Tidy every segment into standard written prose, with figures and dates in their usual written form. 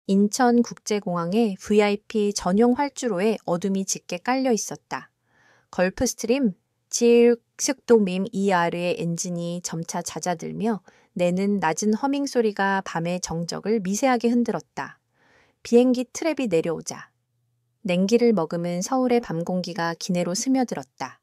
인천국제공항의 VIP 전용 활주로에 어둠이 짙게 깔려 있었다. 걸프스트림 질식도밈 ER의 엔진이 점차 잦아들며 내는 낮은 허밍 소리가 밤의 정적을 미세하게 흔들었다. 비행기 트랩이 내려오자 냉기를 머금은 서울의 밤 공기가 기내로 스며들었다.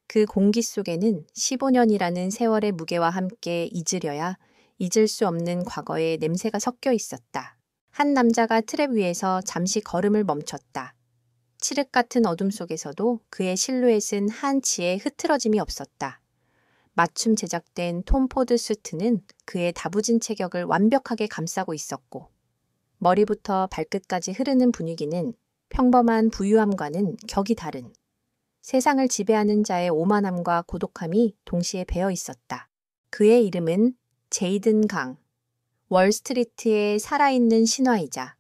그 공기 속에는 15년이라는 세월의 무게와 함께 잊으려야 잊을 수 없는 과거의 냄새가 섞여 있었다. 한 남자가 트랩 위에서 잠시 걸음을 멈췄다. 칠흑 같은 어둠 속에서도 그의 실루엣은 한치의 흐트러짐이 없었다. 맞춤 제작된 톰 포드 수트는 그의 다부진 체격을 완벽하게 감싸고 있었고 머리부터 발끝까지 흐르는 분위기는 평범한 부유함과는 격이 다른 세상을 지배하는 자의 오만함과 고독함이 동시에 배어 있었다. 그의 이름은 제이든 강, 월스트리트의 살아있는 신화이자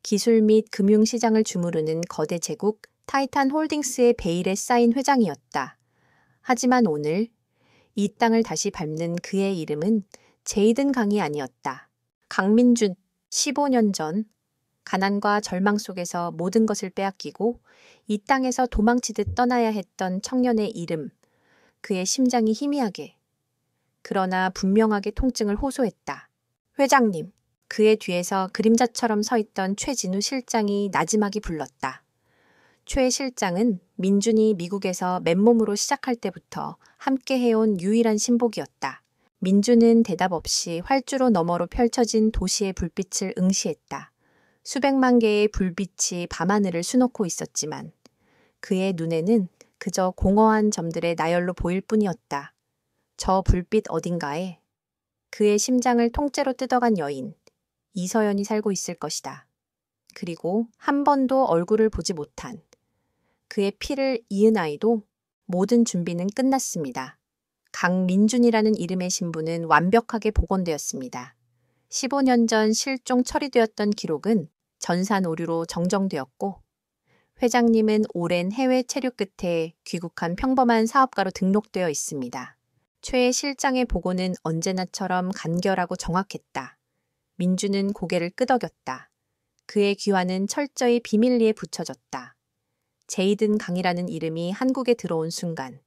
기술 및 금융시장을 주무르는 거대 제국 타이탄 홀딩스의 베일에 쌓인 회장이었다. 하지만 오늘 이 땅을 다시 밟는 그의 이름은 제이든 강이 아니었다. 강민준, 15년 전 가난과 절망 속에서 모든 것을 빼앗기고 이 땅에서 도망치듯 떠나야 했던 청년의 이름, 그의 심장이 희미하게 그러나 분명하게 통증을 호소했다. 회장님, 그의 뒤에서 그림자처럼 서 있던 최진우 실장이 나지막이 불렀다. 최 실장은 민준이 미국에서 맨몸으로 시작할 때부터 함께 해온 유일한 신복이었다. 민준은 대답 없이 활주로 너머로 펼쳐진 도시의 불빛을 응시했다. 수백만 개의 불빛이 밤하늘을 수놓고 있었지만 그의 눈에는 그저 공허한 점들의 나열로 보일 뿐이었다. 저 불빛 어딘가에 그의 심장을 통째로 뜯어간 여인, 이서연이 살고 있을 것이다. 그리고 한 번도 얼굴을 보지 못한 그의 피를 이은 아이도 모든 준비는 끝났습니다. 강민준이라는 이름의 신분은 완벽하게 복원되었습니다. 15년 전 실종 처리되었던 기록은 전산 오류로 정정되었고 회장님은 오랜 해외 체류 끝에 귀국한 평범한 사업가로 등록되어 있습니다. 최 실장의 보고는 언제나처럼 간결하고 정확했다. 민준은 고개를 끄덕였다. 그의 귀환은 철저히 비밀리에 붙여졌다. 제이든 강이라는 이름이 한국에 들어온 순간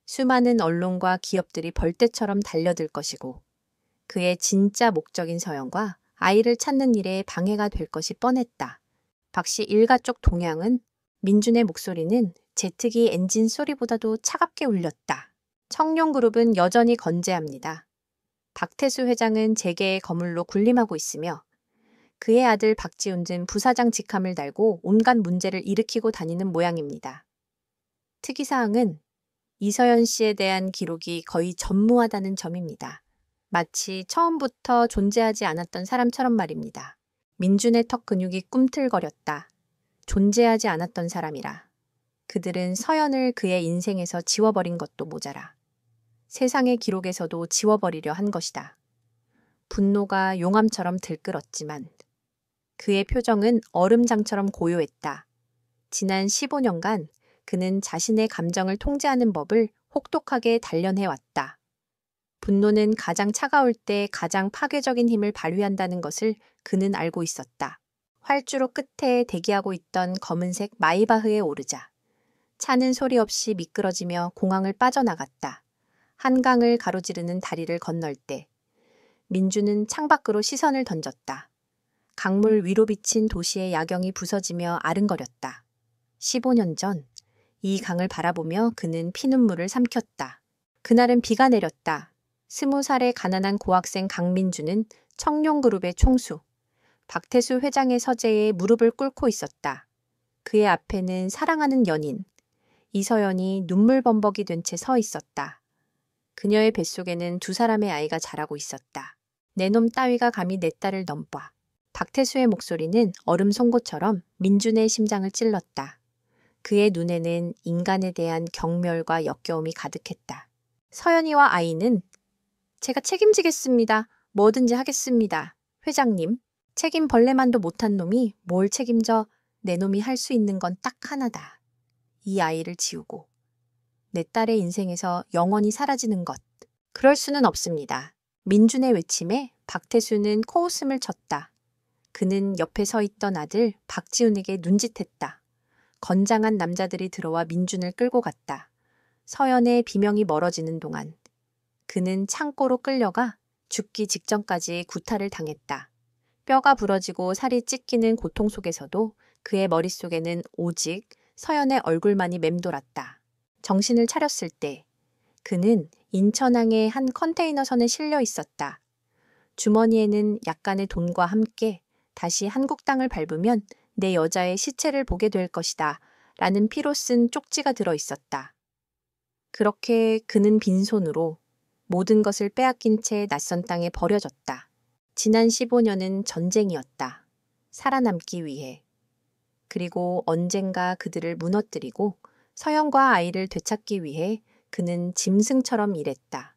수많은 언론과 기업들이 벌떼처럼 달려들 것이고 그의 진짜 목적인 서영과 아이를 찾는 일에 방해가 될 것이 뻔했다. 박씨 일가족 동향은 민준의 목소리는 제트기 엔진 소리보다도 차갑게 울렸다. 청룡그룹은 여전히 건재합니다. 박태수 회장은 재계의 거물로 군림하고 있으며 그의 아들 박지훈은 부사장 직함을 달고 온갖 문제를 일으키고 다니는 모양입니다. 특이사항은 이서연 씨에 대한 기록이 거의 전무하다는 점입니다. 마치 처음부터 존재하지 않았던 사람처럼 말입니다. 민준의 턱 근육이 꿈틀거렸다. 존재하지 않았던 사람이라. 그들은 서연을 그의 인생에서 지워버린 것도 모자라 세상의 기록에서도 지워버리려 한 것이다. 분노가 용암처럼 들끓었지만 그의 표정은 얼음장처럼 고요했다. 지난 15년간 그는 자신의 감정을 통제하는 법을 혹독하게 단련해왔다. 분노는 가장 차가울 때 가장 파괴적인 힘을 발휘한다는 것을 그는 알고 있었다. 활주로 끝에 대기하고 있던 검은색 마이바흐에 오르자 차는 소리 없이 미끄러지며 공항을 빠져나갔다. 한강을 가로지르는 다리를 건널 때 민주는 창밖으로 시선을 던졌다. 강물 위로 비친 도시의 야경이 부서지며 아른거렸다. 15년 전 이 강을 바라보며 그는 피눈물을 삼켰다. 그날은 비가 내렸다. 20살의 가난한 고학생 강민주는 청룡그룹의 총수, 박태수 회장의 서재에 무릎을 꿇고 있었다. 그의 앞에는 사랑하는 연인, 이서연이 눈물범벅이 된 채 서 있었다. 그녀의 뱃속에는 두 사람의 아이가 자라고 있었다. 내 놈 따위가 감히 내 딸을 넘봐. 박태수의 목소리는 얼음 송곳처럼 민준의 심장을 찔렀다. 그의 눈에는 인간에 대한 경멸과 역겨움이 가득했다. 서연이와 아이는 제가 책임지겠습니다. 뭐든지 하겠습니다. 회장님, 책임 벌레만도 못한 놈이 뭘 책임져 내 놈이 할 수 있는 건 딱 하나다. 이 아이를 지우고 내 딸의 인생에서 영원히 사라지는 것. 그럴 수는 없습니다. 민준의 외침에 박태수는 코웃음을 쳤다. 그는 옆에 서 있던 아들 박지훈에게 눈짓했다. 건장한 남자들이 들어와 민준을 끌고 갔다. 서연의 비명이 멀어지는 동안 그는 창고로 끌려가 죽기 직전까지 구타를 당했다. 뼈가 부러지고 살이 찢기는 고통 속에서도 그의 머릿속에는 오직 서연의 얼굴만이 맴돌았다. 정신을 차렸을 때 그는 인천항의 한 컨테이너선에 실려 있었다. 주머니에는 약간의 돈과 함께 다시 한국 땅을 밟으면 내 여자의 시체를 보게 될 것이다 라는 피로 쓴 쪽지가 들어 있었다. 그렇게 그는 빈손으로 모든 것을 빼앗긴 채 낯선 땅에 버려졌다. 지난 15년은 전쟁이었다. 살아남기 위해. 그리고 언젠가 그들을 무너뜨리고 서연과 아이를 되찾기 위해 그는 짐승처럼 일했다.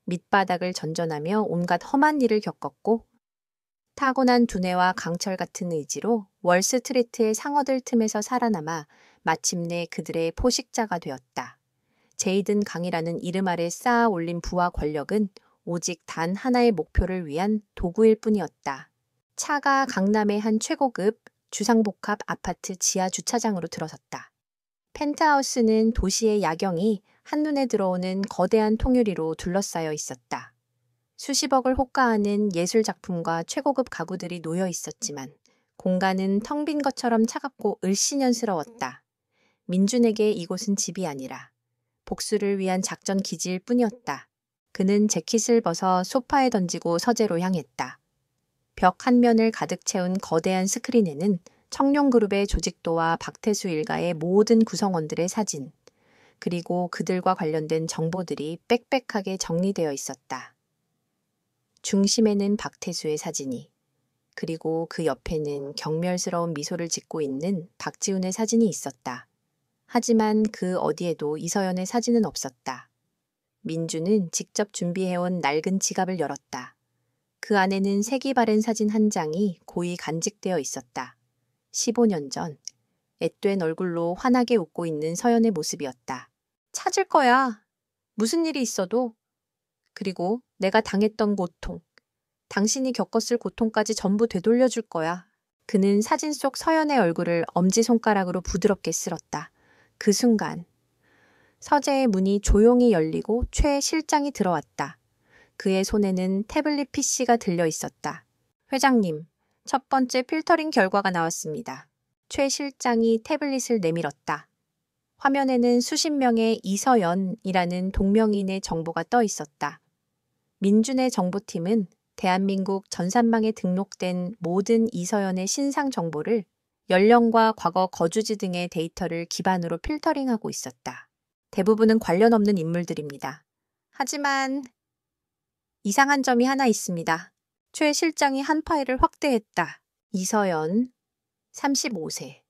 밑바닥을 전전하며 온갖 험한 일을 겪었고 타고난 두뇌와 강철 같은 의지로 월스트리트의 상어들 틈에서 살아남아 마침내 그들의 포식자가 되었다. 제이든 강이라는 이름 아래 쌓아 올린 부와 권력은 오직 단 하나의 목표를 위한 도구일 뿐이었다. 차가 강남의 한 최고급 주상복합 아파트 지하 주차장으로 들어섰다. 펜트하우스는 도시의 야경이 한눈에 들어오는 거대한 통유리로 둘러싸여 있었다. 수십억을 호가하는 예술작품과 최고급 가구들이 놓여 있었지만 공간은 텅 빈 것처럼 차갑고 을씨년스러웠다. 민준에게 이곳은 집이 아니라 복수를 위한 작전 기지일 뿐이었다. 그는 재킷을 벗어 소파에 던지고 서재로 향했다. 벽 한 면을 가득 채운 거대한 스크린에는 청룡그룹의 조직도와 박태수 일가의 모든 구성원들의 사진, 그리고 그들과 관련된 정보들이 빽빽하게 정리되어 있었다. 중심에는 박태수의 사진이, 그리고 그 옆에는 경멸스러운 미소를 짓고 있는 박지훈의 사진이 있었다. 하지만 그 어디에도 이서연의 사진은 없었다. 민주는 직접 준비해온 낡은 지갑을 열었다. 그 안에는 색이 바랜 사진 한 장이 고이 간직되어 있었다. 15년 전 앳된 얼굴로 환하게 웃고 있는 서연의 모습이었다. 찾을 거야. 무슨 일이 있어도. 그리고 내가 당했던 고통, 당신이 겪었을 고통까지 전부 되돌려줄 거야. 그는 사진 속 서연의 얼굴을 엄지손가락으로 부드럽게 쓸었다. 그 순간 서재의 문이 조용히 열리고 최 실장이 들어왔다. 그의 손에는 태블릿 PC가 들려 있었다. 회장님, 첫 번째 필터링 결과가 나왔습니다. 최 실장이 태블릿을 내밀었다. 화면에는 수십 명의 이서연이라는 동명이인의 정보가 떠 있었다. 민준의 정보팀은 대한민국 전산망에 등록된 모든 이서연의 신상 정보를 연령과 과거 거주지 등의 데이터를 기반으로 필터링하고 있었다. 대부분은 관련 없는 인물들입니다. 하지만 이상한 점이 하나 있습니다. 최 실장이 한 파일을 확대했다. 이서연, 35세.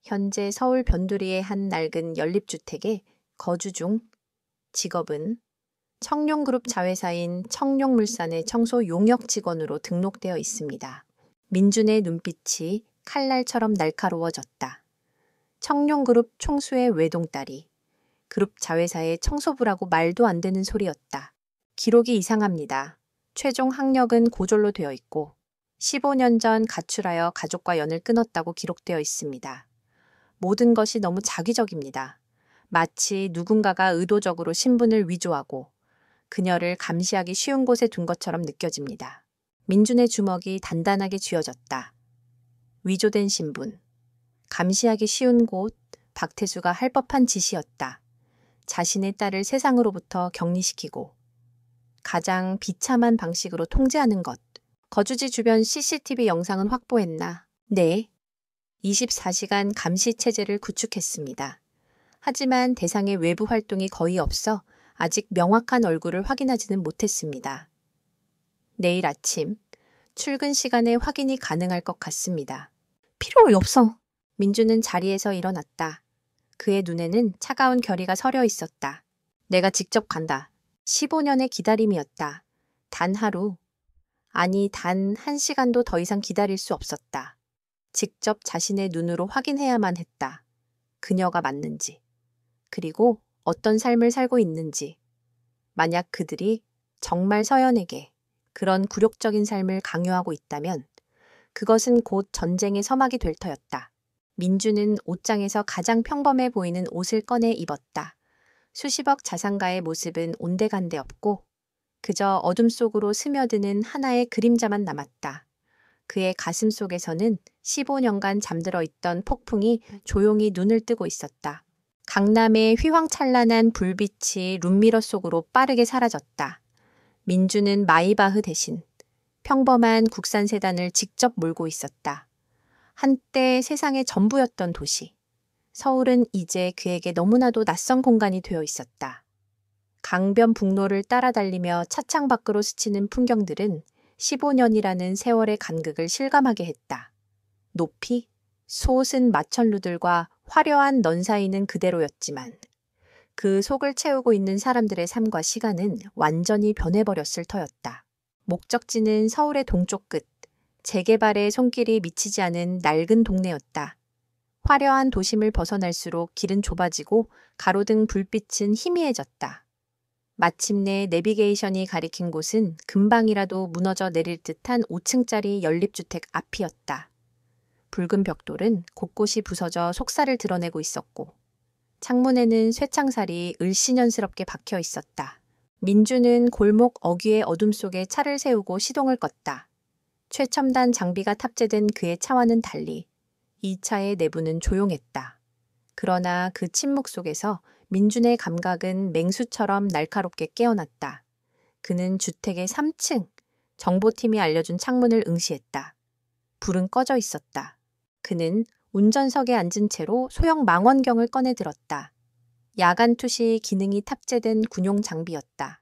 현재 서울 변두리의 한 낡은 연립주택에 거주 중. 직업은 청룡그룹 자회사인 청룡물산의 청소 용역 직원으로 등록되어 있습니다. 민준의 눈빛이 칼날처럼 날카로워졌다. 청룡그룹 총수의 외동딸이 그룹 자회사의 청소부라고 말도 안 되는 소리였다. 기록이 이상합니다. 최종 학력은 고졸로 되어 있고 15년 전 가출하여 가족과 연을 끊었다고 기록되어 있습니다. 모든 것이 너무 자기적입니다. 마치 누군가가 의도적으로 신분을 위조하고 그녀를 감시하기 쉬운 곳에 둔 것처럼 느껴집니다. 민준의 주먹이 단단하게 쥐어졌다. 위조된 신분, 감시하기 쉬운 곳, 박태수가 할 법한 짓이었다. 자신의 딸을 세상으로부터 격리시키고 가장 비참한 방식으로 통제하는 것. 거주지 주변 CCTV 영상은 확보했나? 네. 24시간 감시 체제를 구축했습니다. 하지만 대상의 외부 활동이 거의 없어 아직 명확한 얼굴을 확인하지는 못했습니다. 내일 아침 출근 시간에 확인이 가능할 것 같습니다. 필요 없어. 민주는 자리에서 일어났다. 그의 눈에는 차가운 결의가 서려 있었다. 내가 직접 간다. 15년의 기다림이었다. 단 하루, 아니 단 1시간도 더 이상 기다릴 수 없었다. 직접 자신의 눈으로 확인해야만 했다. 그녀가 맞는지, 그리고 어떤 삶을 살고 있는지. 만약 그들이 정말 서연에게 그런 굴욕적인 삶을 강요하고 있다면 그것은 곧 전쟁의 서막이 될 터였다. 민주는 옷장에서 가장 평범해 보이는 옷을 꺼내 입었다. 수십억 자산가의 모습은 온데간데 없고 그저 어둠 속으로 스며드는 하나의 그림자만 남았다. 그의 가슴 속에서는 15년간 잠들어 있던 폭풍이 조용히 눈을 뜨고 있었다. 강남의 휘황찬란한 불빛이 룸미러 속으로 빠르게 사라졌다. 민주는 마이바흐 대신 평범한 국산 세단을 직접 몰고 있었다. 한때 세상의 전부였던 도시. 서울은 이제 그에게 너무나도 낯선 공간이 되어 있었다. 강변북로를 따라 달리며 차창 밖으로 스치는 풍경들은 15년이라는 세월의 간극을 실감하게 했다. 높이, 솟은 마천루들과 화려한 넌 사이는 그대로였지만 그 속을 채우고 있는 사람들의 삶과 시간은 완전히 변해버렸을 터였다. 목적지는 서울의 동쪽 끝, 재개발의 손길이 미치지 않은 낡은 동네였다. 화려한 도심을 벗어날수록 길은 좁아지고 가로등 불빛은 희미해졌다. 마침내 내비게이션이 가리킨 곳은 금방이라도 무너져 내릴 듯한 5층짜리 연립주택 앞이었다. 붉은 벽돌은 곳곳이 부서져 속살을 드러내고 있었고 창문에는 쇠창살이 을씨년스럽게 박혀 있었다. 민주는 골목 어귀의 어둠 속에 차를 세우고 시동을 껐다. 최첨단 장비가 탑재된 그의 차와는 달리 이 차의 내부는 조용했다. 그러나 그 침묵 속에서 민준의 감각은 맹수처럼 날카롭게 깨어났다. 그는 주택의 3층, 정보팀이 알려준 창문을 응시했다. 불은 꺼져 있었다. 그는 운전석에 앉은 채로 소형 망원경을 꺼내 들었다. 야간 투시 기능이 탑재된 군용 장비였다.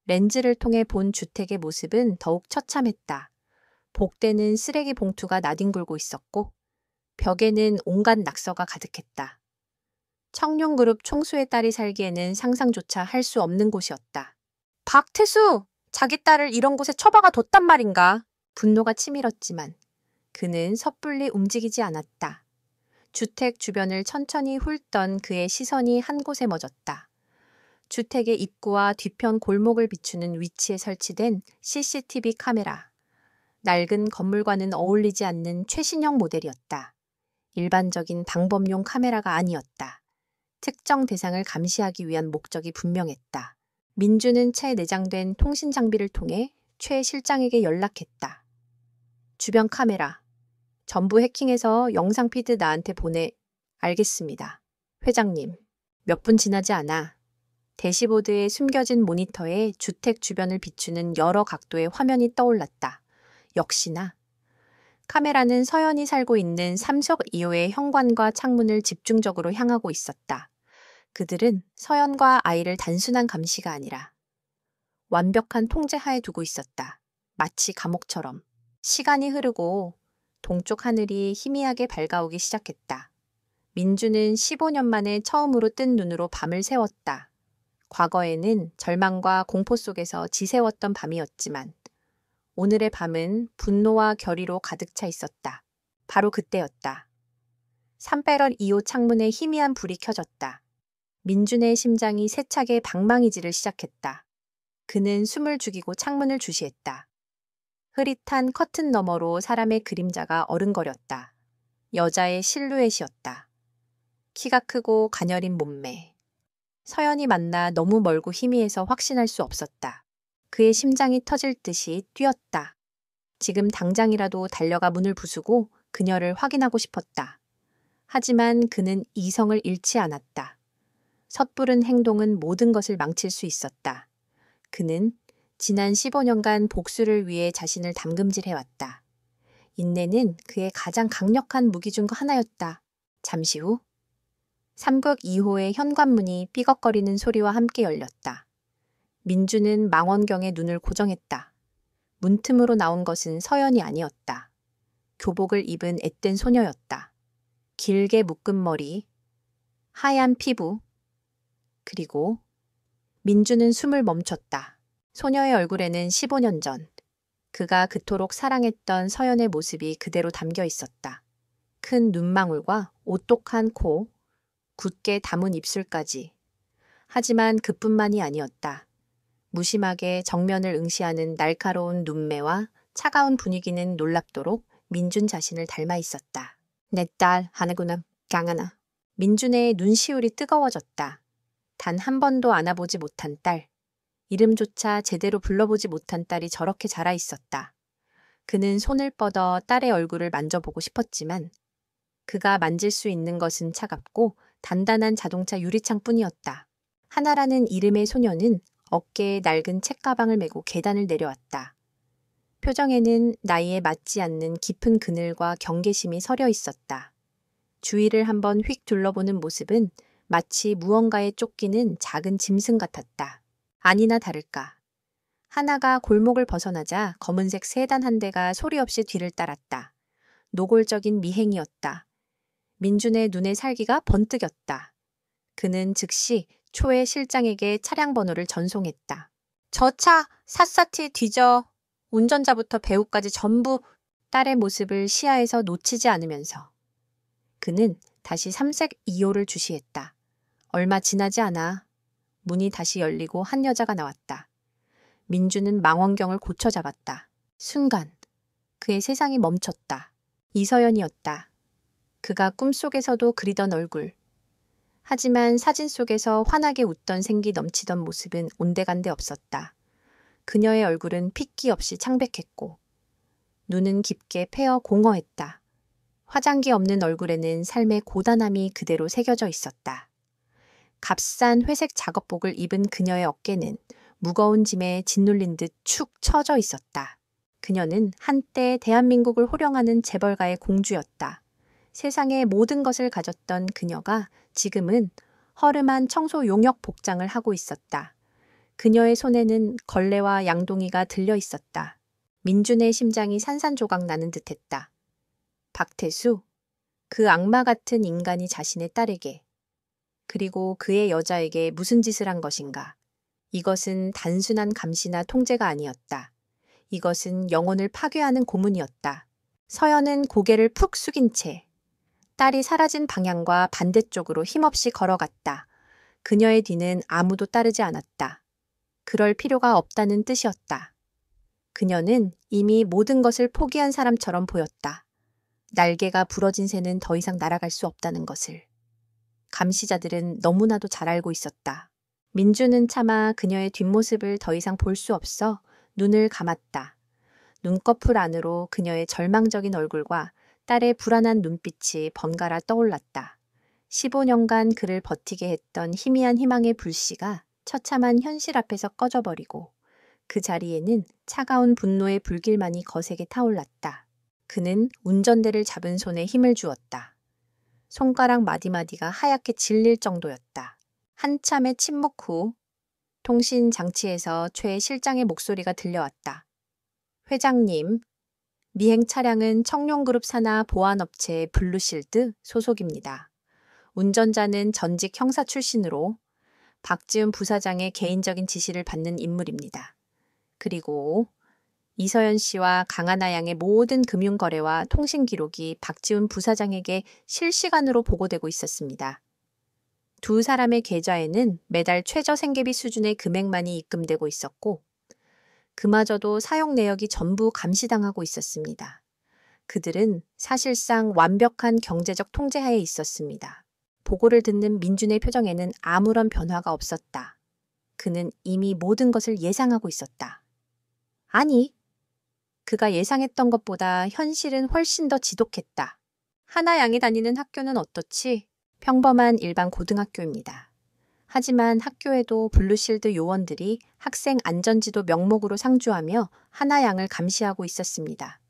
렌즈를 통해 본 주택의 모습은 더욱 처참했다. 복대는 쓰레기 봉투가 나뒹굴고 있었고 벽에는 온갖 낙서가 가득했다. 청룡그룹 총수의 딸이 살기에는 상상조차 할 수 없는 곳이었다. 박태수! 자기 딸을 이런 곳에 처박아 뒀단 말인가? 분노가 치밀었지만 그는 섣불리 움직이지 않았다. 주택 주변을 천천히 훑던 그의 시선이 한 곳에 멎었다. 주택의 입구와 뒤편 골목을 비추는 위치에 설치된 CCTV 카메라. 낡은 건물과는 어울리지 않는 최신형 모델이었다. 일반적인 방범용 카메라가 아니었다. 특정 대상을 감시하기 위한 목적이 분명했다. 민주는 채 내장된 통신 장비를 통해 최 실장에게 연락했다. 주변 카메라. 전부 해킹해서 영상 피드 나한테 보내. 알겠습니다. 회장님. 몇 분 지나지 않아 대시보드에 숨겨진 모니터에 주택 주변을 비추는 여러 각도의 화면이 떠올랐다. 역시나 카메라는 서연이 살고 있는 삼석 2호의 현관과 창문을 집중적으로 향하고 있었다. 그들은 서연과 아이를 단순한 감시가 아니라 완벽한 통제하에 두고 있었다. 마치 감옥처럼. 시간이 흐르고 동쪽 하늘이 희미하게 밝아오기 시작했다. 민주는 15년 만에 처음으로 뜬 눈으로 밤을 새웠다. 과거에는 절망과 공포 속에서 지새웠던 밤이었지만 오늘의 밤은 분노와 결의로 가득 차 있었다. 바로 그때였다. 3배럴 2호 창문에 희미한 불이 켜졌다. 민준의 심장이 세차게 방망이질을 시작했다. 그는 숨을 죽이고 창문을 주시했다. 흐릿한 커튼 너머로 사람의 그림자가 어른거렸다. 여자의 실루엣이었다. 키가 크고 가녀린 몸매. 서연이 만나 너무 멀고 희미해서 확신할 수 없었다. 그의 심장이 터질 듯이 뛰었다. 지금 당장이라도 달려가 문을 부수고 그녀를 확인하고 싶었다. 하지만 그는 이성을 잃지 않았다. 섣부른 행동은 모든 것을 망칠 수 있었다. 그는 지난 15년간 복수를 위해 자신을 담금질해왔다. 인내는 그의 가장 강력한 무기 중 하나였다. 잠시 후 3극 2호의 현관문이 삐걱거리는 소리와 함께 열렸다. 민주는 망원경에 눈을 고정했다. 문틈으로 나온 것은 서연이 아니었다. 교복을 입은 앳된 소녀였다. 길게 묶은 머리, 하얀 피부, 그리고 민주는 숨을 멈췄다. 소녀의 얼굴에는 15년 전 그가 그토록 사랑했던 서연의 모습이 그대로 담겨 있었다. 큰 눈망울과 오똑한 코, 굳게 담은 입술까지. 하지만 그뿐만이 아니었다. 무심하게 정면을 응시하는 날카로운 눈매와 차가운 분위기는 놀랍도록 민준 자신을 닮아 있었다. 내 딸 하나구나, 강하나. 민준의 눈시울이 뜨거워졌다. 단 한 번도 안아보지 못한 딸. 이름조차 제대로 불러보지 못한 딸이 저렇게 자라 있었다. 그는 손을 뻗어 딸의 얼굴을 만져보고 싶었지만 그가 만질 수 있는 것은 차갑고 단단한 자동차 유리창뿐이었다. 하나라는 이름의 소녀는 어깨에 낡은 책가방을 메고 계단을 내려왔다. 표정에는 나이에 맞지 않는 깊은 그늘과 경계심이 서려 있었다. 주위를 한번 휙 둘러보는 모습은 마치 무언가에 쫓기는 작은 짐승 같았다. 아니나 다를까. 하나가 골목을 벗어나자 검은색 세단 한 대가 소리 없이 뒤를 따랐다. 노골적인 미행이었다. 민준의 눈에 살기가 번뜩였다. 그는 즉시 초의 실장에게 차량 번호를 전송했다. 저 차 샅샅이 뒤져. 운전자부터 배우까지 전부. 딸의 모습을 시야에서 놓치지 않으면서 그는 다시 삼색 2호를 주시했다. 얼마 지나지 않아 문이 다시 열리고 한 여자가 나왔다. 민주는 망원경을 고쳐 잡았다. 순간 그의 세상이 멈췄다. 이서연이었다. 그가 꿈속에서도 그리던 얼굴. 하지만 사진 속에서 환하게 웃던 생기 넘치던 모습은 온데간데 없었다. 그녀의 얼굴은 핏기 없이 창백했고 눈은 깊게 패어 공허했다. 화장기 없는 얼굴에는 삶의 고단함이 그대로 새겨져 있었다. 값싼 회색 작업복을 입은 그녀의 어깨는 무거운 짐에 짓눌린 듯 축 처져 있었다. 그녀는 한때 대한민국을 호령하는 재벌가의 공주였다. 세상의 모든 것을 가졌던 그녀가 지금은 허름한 청소 용역 복장을 하고 있었다. 그녀의 손에는 걸레와 양동이가 들려 있었다. 민준의 심장이 산산조각 나는 듯했다. 박태수, 그 악마 같은 인간이 자신의 딸에게, 그리고 그의 여자에게 무슨 짓을 한 것인가. 이것은 단순한 감시나 통제가 아니었다. 이것은 영혼을 파괴하는 고문이었다. 서연은 고개를 푹 숙인 채 딸이 사라진 방향과 반대쪽으로 힘없이 걸어갔다. 그녀의 뒤는 아무도 따르지 않았다. 그럴 필요가 없다는 뜻이었다. 그녀는 이미 모든 것을 포기한 사람처럼 보였다. 날개가 부러진 새는 더 이상 날아갈 수 없다는 것을. 감시자들은 너무나도 잘 알고 있었다. 민주는 차마 그녀의 뒷모습을 더 이상 볼 수 없어 눈을 감았다. 눈꺼풀 안으로 그녀의 절망적인 얼굴과 딸의 불안한 눈빛이 번갈아 떠올랐다. 15년간 그를 버티게 했던 희미한 희망의 불씨가 처참한 현실 앞에서 꺼져버리고 그 자리에는 차가운 분노의 불길만이 거세게 타올랐다. 그는 운전대를 잡은 손에 힘을 주었다. 손가락 마디마디가 하얗게 질릴 정도였다. 한참의 침묵 후 통신 장치에서 최 실장의 목소리가 들려왔다. 회장님, 미행 차량은 청룡그룹 산하 보안업체 블루실드 소속입니다. 운전자는 전직 형사 출신으로 박지훈 부사장의 개인적인 지시를 받는 인물입니다. 그리고 이서연 씨와 강하나 양의 모든 금융거래와 통신 기록이 박지훈 부사장에게 실시간으로 보고되고 있었습니다. 두 사람의 계좌에는 매달 최저 생계비 수준의 금액만이 입금되고 있었고 그마저도 사용 내역이 전부 감시당하고 있었습니다. 그들은 사실상 완벽한 경제적 통제하에 있었습니다. 보고를 듣는 민준의 표정에는 아무런 변화가 없었다. 그는 이미 모든 것을 예상하고 있었다. 아니, 그가 예상했던 것보다 현실은 훨씬 더 지독했다. 하나 양이 다니는 학교는 어떻지? 평범한 일반 고등학교입니다. 하지만 학교에도 블루실드 요원들이 학생 안전지도 명목으로 상주하며 하나 양을 감시하고 있었습니다.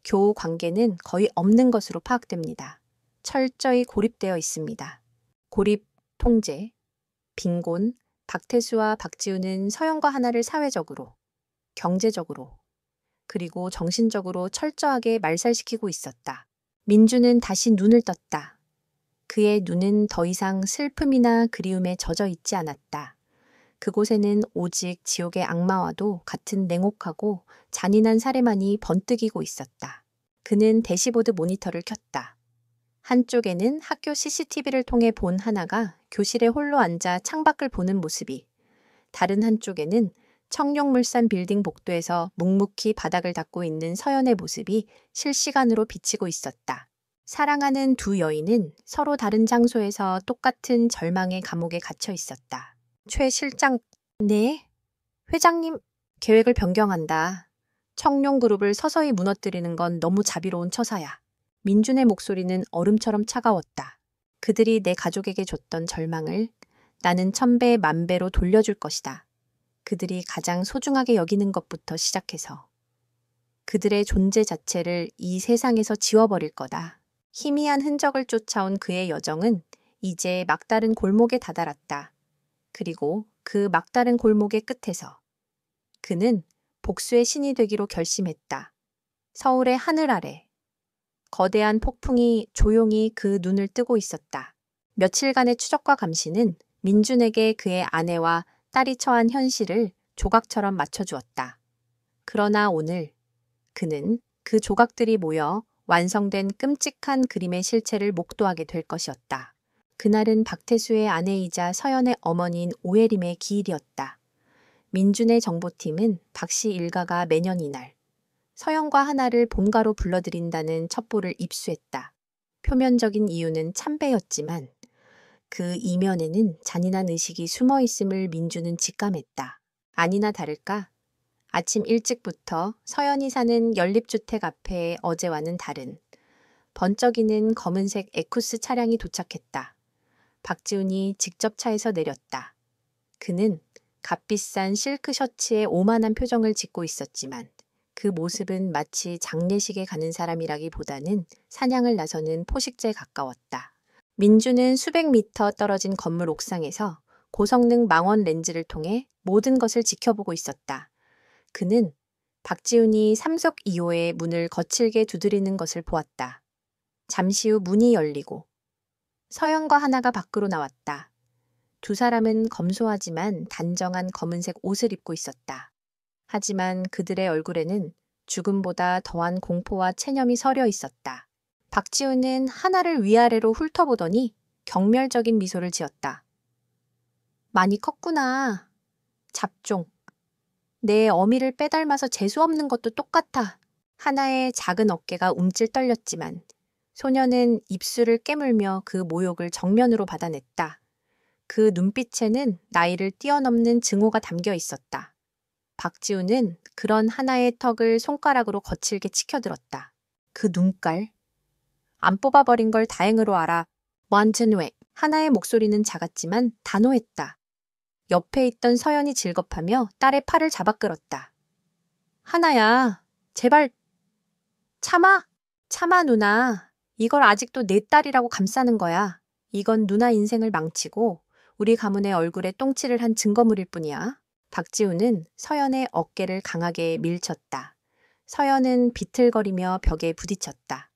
교우 관계는 거의 없는 것으로 파악됩니다. 철저히 고립되어 있습니다. 고립, 통제, 빈곤, 박태수와 박지훈은 서영과 하나를 사회적으로, 경제적으로, 그리고 정신적으로 철저하게 말살시키고 있었다. 민주는 다시 눈을 떴다. 그의 눈은 더 이상 슬픔이나 그리움에 젖어 있지 않았다. 그곳에는 오직 지옥의 악마와도 같은 냉혹하고 잔인한 사례만이 번뜩이고 있었다. 그는 대시보드 모니터를 켰다. 한쪽에는 학교 CCTV를 통해 본 하나가 교실에 홀로 앉아 창밖을 보는 모습이, 다른 한쪽에는 청룡물산 빌딩 복도에서 묵묵히 바닥을 닦고 있는 서연의 모습이 실시간으로 비치고 있었다. 사랑하는 두 여인은 서로 다른 장소에서 똑같은 절망의 감옥에 갇혀 있었다. 최 실장, 네? 회장님, 계획을 변경한다. 청룡그룹을 서서히 무너뜨리는 건 너무 자비로운 처사야. 민준의 목소리는 얼음처럼 차가웠다. 그들이 내 가족에게 줬던 절망을 나는 1000배, 10,000배로 돌려줄 것이다. 그들이 가장 소중하게 여기는 것부터 시작해서 그들의 존재 자체를 이 세상에서 지워버릴 거다. 희미한 흔적을 쫓아온 그의 여정은 이제 막다른 골목에 다다랐다. 그리고 그 막다른 골목의 끝에서 그는 복수의 신이 되기로 결심했다. 서울의 하늘 아래 거대한 폭풍이 조용히 그 눈을 뜨고 있었다. 며칠간의 추적과 감시는 민준에게 그의 아내와 딸이 처한 현실을 조각처럼 맞춰주었다. 그러나 오늘 그는 그 조각들이 모여 완성된 끔찍한 그림의 실체를 목도하게 될 것이었다. 그날은 박태수의 아내이자 서연의 어머니인 오혜림의 기일이었다. 민준의 정보팀은 박씨 일가가 매년 이날 서연과 하나를 본가로 불러들인다는 첩보를 입수했다. 표면적인 이유는 참배였지만 그 이면에는 잔인한 의식이 숨어 있음을 민준은 직감했다. 아니나 다를까 아침 일찍부터 서연이 사는 연립주택 앞에 어제와는 다른 번쩍이는 검은색 에쿠스 차량이 도착했다. 박지훈이 직접 차에서 내렸다. 그는 값비싼 실크 셔츠에 오만한 표정을 짓고 있었지만 그 모습은 마치 장례식에 가는 사람이라기보다는 사냥을 나서는 포식자에 가까웠다. 민주는 수백 미터 떨어진 건물 옥상에서 고성능 망원 렌즈를 통해 모든 것을 지켜보고 있었다. 그는 박지훈이 3석 2호의 문을 거칠게 두드리는 것을 보았다. 잠시 후 문이 열리고 서연과 하나가 밖으로 나왔다. 두 사람은 검소하지만 단정한 검은색 옷을 입고 있었다. 하지만 그들의 얼굴에는 죽음보다 더한 공포와 체념이 서려 있었다. 박지훈은 하나를 위아래로 훑어보더니 경멸적인 미소를 지었다. 많이 컸구나. 잡종. 내 어미를 빼닮아서 재수없는 것도 똑같아. 하나의 작은 어깨가 움찔 떨렸지만 소녀는 입술을 깨물며 그 모욕을 정면으로 받아냈다. 그 눈빛에는 나이를 뛰어넘는 증오가 담겨 있었다. 박지훈은 그런 하나의 턱을 손가락으로 거칠게 치켜들었다. 그 눈깔. 안 뽑아버린 걸 다행으로 알아. 완전 왜. 하나의 목소리는 작았지만 단호했다. 옆에 있던 서연이 질겁하며 딸의 팔을 잡아 끌었다. 하나야, 제발 참아. 참아 누나. 이걸 아직도 내 딸이라고 감싸는 거야. 이건 누나 인생을 망치고 우리 가문의 얼굴에 똥칠을 한 증거물일 뿐이야. 박지훈은 서연의 어깨를 강하게 밀쳤다. 서연은 비틀거리며 벽에 부딪혔다.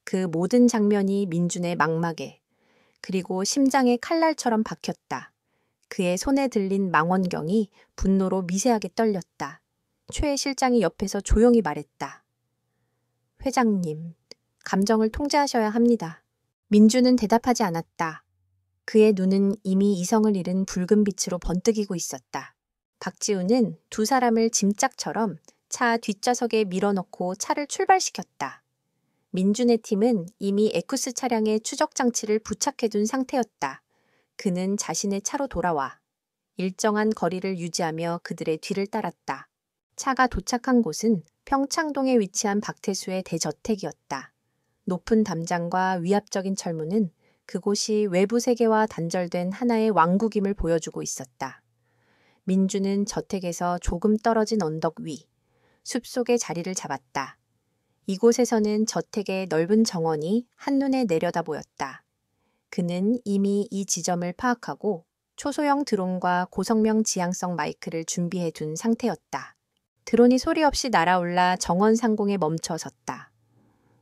그 모든 장면이 민준의 망막에 그리고 심장에 칼날처럼 박혔다. 그의 손에 들린 망원경이 분노로 미세하게 떨렸다. 최 실장이 옆에서 조용히 말했다. 회장님, 감정을 통제하셔야 합니다. 민준은 대답하지 않았다. 그의 눈은 이미 이성을 잃은 붉은 빛으로 번뜩이고 있었다. 박지훈은 두 사람을 짐짝처럼 차 뒷좌석에 밀어넣고 차를 출발시켰다. 민준의 팀은 이미 에쿠스 차량에 추적 장치를 부착해둔 상태였다. 그는 자신의 차로 돌아와 일정한 거리를 유지하며 그들의 뒤를 따랐다. 차가 도착한 곳은 평창동에 위치한 박태수의 대저택이었다. 높은 담장과 위압적인 철문은 그곳이 외부 세계와 단절된 하나의 왕국임을 보여주고 있었다. 민주는 저택에서 조금 떨어진 언덕 위, 숲속에 자리를 잡았다. 이곳에서는 저택의 넓은 정원이 한눈에 내려다 보였다. 그는 이미 이 지점을 파악하고 초소형 드론과 고성명 지향성 마이크를 준비해 둔 상태였다. 드론이 소리 없이 날아올라 정원 상공에 멈춰 섰다.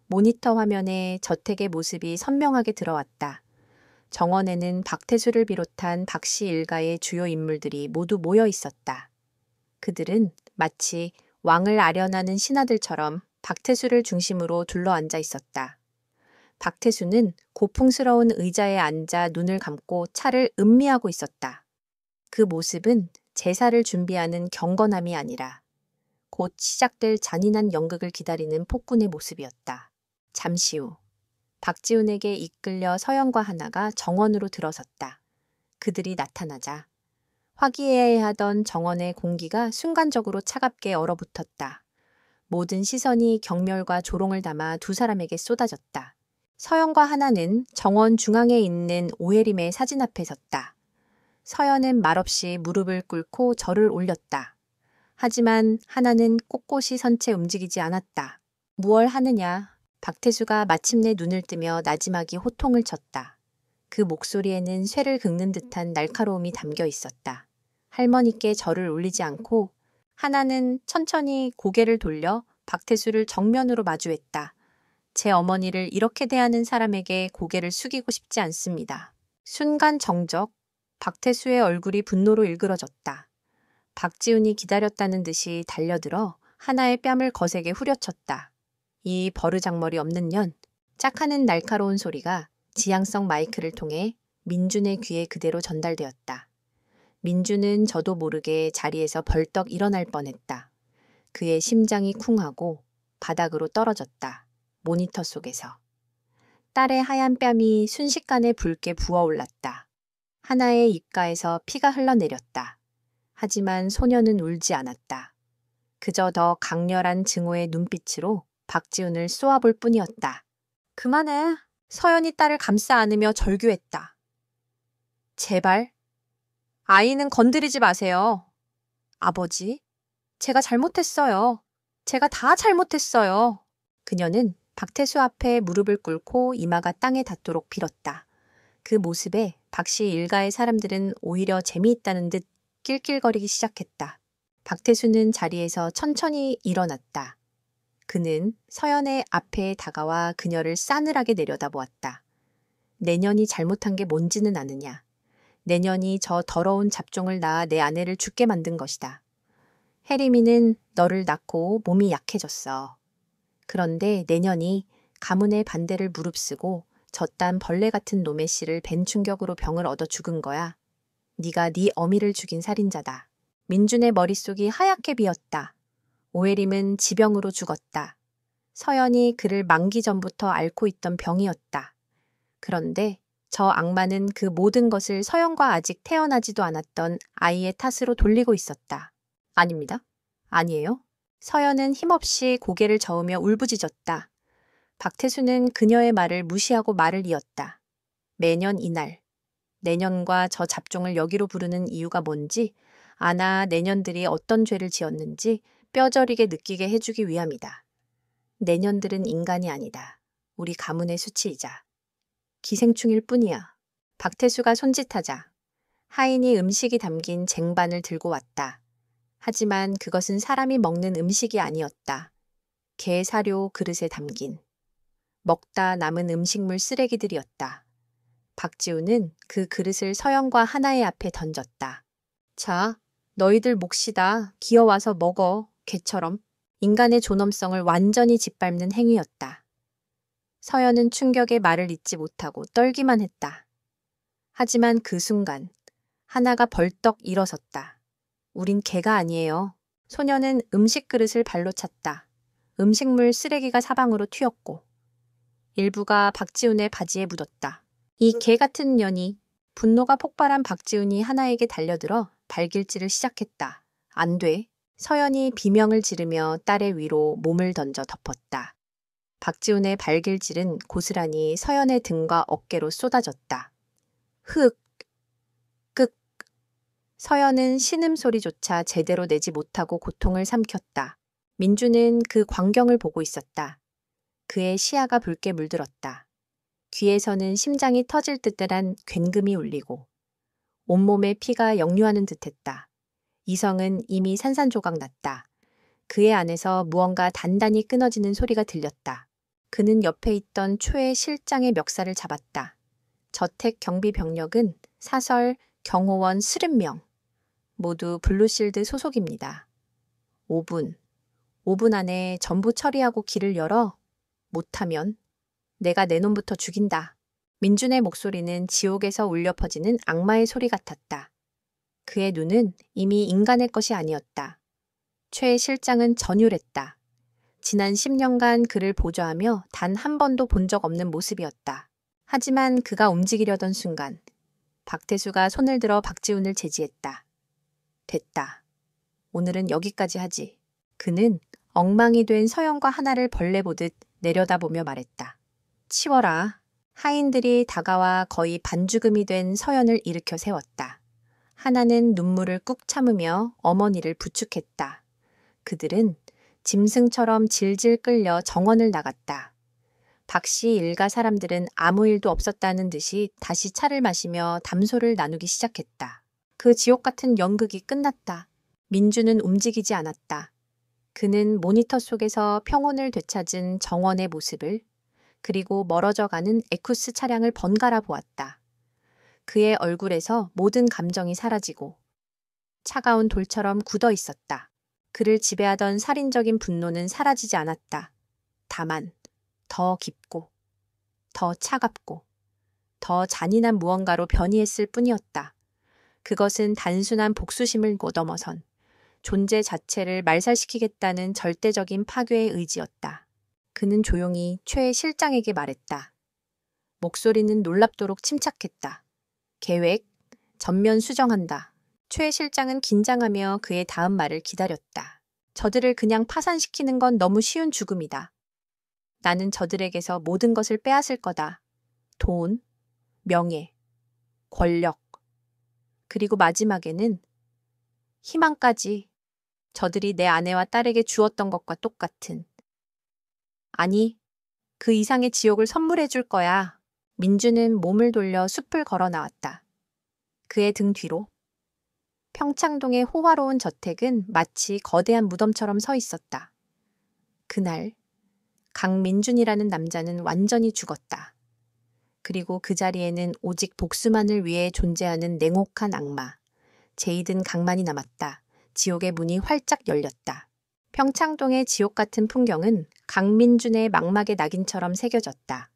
모니터 화면에 저택의 모습이 선명하게 들어왔다. 정원에는 박태수를 비롯한 박씨 일가의 주요 인물들이 모두 모여 있었다. 그들은 마치 왕을 아련하는 신하들처럼 박태수를 중심으로 둘러앉아 있었다. 박태수는 고풍스러운 의자에 앉아 눈을 감고 차를 음미하고 있었다. 그 모습은 제사를 준비하는 경건함이 아니라 곧 시작될 잔인한 연극을 기다리는 폭군의 모습이었다. 잠시 후 박지훈에게 이끌려 서연과 하나가 정원으로 들어섰다. 그들이 나타나자 화기애애하던 정원의 공기가 순간적으로 차갑게 얼어붙었다. 모든 시선이 경멸과 조롱을 담아 두 사람에게 쏟아졌다. 서연과 하나는 정원 중앙에 있는 오해림의 사진 앞에 섰다. 서연은 말없이 무릎을 꿇고 절을 올렸다. 하지만 하나는 꼿꼿이 선 채 움직이지 않았다. 무얼 하느냐? 박태수가 마침내 눈을 뜨며 나지막이 호통을 쳤다. 그 목소리에는 쇠를 긁는 듯한 날카로움이 담겨 있었다. 할머니께 절을 올리지 않고 하나는 천천히 고개를 돌려 박태수를 정면으로 마주했다. 제 어머니를 이렇게 대하는 사람에게 고개를 숙이고 싶지 않습니다. 순간 정적, 박태수의 얼굴이 분노로 일그러졌다. 박지훈이 기다렸다는 듯이 달려들어 하나의 뺨을 거세게 후려쳤다. 이 버르장머리 없는 년, 짝하는 날카로운 소리가 지향성 마이크를 통해 민준의 귀에 그대로 전달되었다. 민준은 저도 모르게 자리에서 벌떡 일어날 뻔했다. 그의 심장이 쿵하고 바닥으로 떨어졌다. 모니터 속에서. 딸의 하얀 뺨이 순식간에 붉게 부어올랐다. 하나의 입가에서 피가 흘러내렸다. 하지만 소녀는 울지 않았다. 그저 더 강렬한 증오의 눈빛으로 박지훈을 쏘아볼 뿐이었다. 그만해. 서연이 딸을 감싸 안으며 절규했다. 제발. 아이는 건드리지 마세요. 아버지, 제가 잘못했어요. 제가 다 잘못했어요. 그녀는 박태수 앞에 무릎을 꿇고 이마가 땅에 닿도록 빌었다. 그 모습에 박씨 일가의 사람들은 오히려 재미있다는 듯 낄낄거리기 시작했다. 박태수는 자리에서 천천히 일어났다. 그는 서연의 앞에 다가와 그녀를 싸늘하게 내려다보았다. 내년이 잘못한 게 뭔지는 아느냐. 내년이 저 더러운 잡종을 낳아 내 아내를 죽게 만든 것이다. 혜림이는 너를 낳고 몸이 약해졌어. 그런데 내년이 가문의 반대를 무릅쓰고 저딴 벌레 같은 놈의 씨를 벤 충격으로 병을 얻어 죽은 거야. 네가 네 어미를 죽인 살인자다. 민준의 머릿속이 하얗게 비었다. 오해림은 지병으로 죽었다. 서연이 그를 만기 전부터 앓고 있던 병이었다. 그런데 저 악마는 그 모든 것을 서연과 아직 태어나지도 않았던 아이의 탓으로 돌리고 있었다. 아닙니다. 아니에요. 서연은 힘없이 고개를 저으며 울부짖었다. 박태수는 그녀의 말을 무시하고 말을 이었다. 매년 이날, 내년과 저 잡종을 여기로 부르는 이유가 뭔지, 아나 내년들이 어떤 죄를 지었는지 뼈저리게 느끼게 해주기 위함이다. 내년들은 인간이 아니다. 우리 가문의 수치이자. 기생충일 뿐이야. 박태수가 손짓하자 하인이 음식이 담긴 쟁반을 들고 왔다. 하지만 그것은 사람이 먹는 음식이 아니었다. 개 사료 그릇에 담긴. 먹다 남은 음식물 쓰레기들이었다. 박지훈은 그 그릇을 서연과 하나의 앞에 던졌다. 자, 너희들 몫이다. 기어와서 먹어. 개처럼. 인간의 존엄성을 완전히 짓밟는 행위였다. 서연은 충격에 말을 잇지 못하고 떨기만 했다. 하지만 그 순간 하나가 벌떡 일어섰다. 우린 개가 아니에요. 소녀는 음식 그릇을 발로 찼다. 음식물 쓰레기가 사방으로 튀었고 일부가 박지훈의 바지에 묻었다. 이 개 같은 년이. 분노가 폭발한 박지훈이 하나에게 달려들어 발길질을 시작했다. 안 돼. 서연이 비명을 지르며 딸의 위로 몸을 던져 덮었다. 박지훈의 발길질은 고스란히 서연의 등과 어깨로 쏟아졌다. 흑, 끄. 서연은 신음소리조차 제대로 내지 못하고 고통을 삼켰다. 민주는 그 광경을 보고 있었다. 그의 시야가 붉게 물들었다. 귀에서는 심장이 터질 듯한 굉금이 울리고 온몸에 피가 역류하는 듯했다. 이성은 이미 산산조각 났다. 그의 안에서 무언가 단단히 끊어지는 소리가 들렸다. 그는 옆에 있던 초의 실장의 멱살을 잡았다. 저택 경비 병력은 사설, 경호원 30명. 모두 블루실드 소속입니다. 5분 안에 전부 처리하고 길을 열어. 못하면 내가 내 놈부터 죽인다. 민준의 목소리는 지옥에서 울려 퍼지는 악마의 소리 같았다. 그의 눈은 이미 인간의 것이 아니었다. 최 실장은 전율했다. 지난 10년간 그를 보좌하며 단 한 번도 본 적 없는 모습이었다. 하지만 그가 움직이려던 순간 박태수가 손을 들어 박지훈을 제지했다. 됐다. 오늘은 여기까지 하지. 그는 엉망이 된 서연과 하나를 벌레 보듯 내려다보며 말했다. 치워라. 하인들이 다가와 거의 반죽음이 된 서연을 일으켜 세웠다. 하나는 눈물을 꾹 참으며 어머니를 부축했다. 그들은 짐승처럼 질질 끌려 정원을 나갔다. 박씨 일가 사람들은 아무 일도 없었다는 듯이 다시 차를 마시며 담소를 나누기 시작했다. 그 지옥 같은 연극이 끝났다. 민주는 움직이지 않았다. 그는 모니터 속에서 평온을 되찾은 정원의 모습을, 그리고 멀어져가는 에쿠스 차량을 번갈아 보았다. 그의 얼굴에서 모든 감정이 사라지고 차가운 돌처럼 굳어 있었다. 그를 지배하던 살인적인 분노는 사라지지 않았다. 다만 더 깊고, 더 차갑고, 더 잔인한 무언가로 변이했을 뿐이었다. 그것은 단순한 복수심을 넘어선 존재 자체를 말살시키겠다는 절대적인 파괴의 의지였다. 그는 조용히 최 실장에게 말했다. 목소리는 놀랍도록 침착했다. 계획, 전면 수정한다. 최 실장은 긴장하며 그의 다음 말을 기다렸다. 저들을 그냥 파산시키는 건 너무 쉬운 죽음이다. 나는 저들에게서 모든 것을 빼앗을 거다. 돈, 명예, 권력, 그리고 마지막에는 희망까지. 저들이 내 아내와 딸에게 주었던 것과 똑같은. 아니, 그 이상의 지옥을 선물해 줄 거야. 민주는 몸을 돌려 숲을 걸어 나왔다. 그의 등 뒤로 평창동의 호화로운 저택은 마치 거대한 무덤처럼 서 있었다. 그날 강민준이라는 남자는 완전히 죽었다. 그리고 그 자리에는 오직 복수만을 위해 존재하는 냉혹한 악마, 제이든 강만이 남았다. 지옥의 문이 활짝 열렸다. 평창동의 지옥 같은 풍경은 강민준의 망막의 낙인처럼 새겨졌다.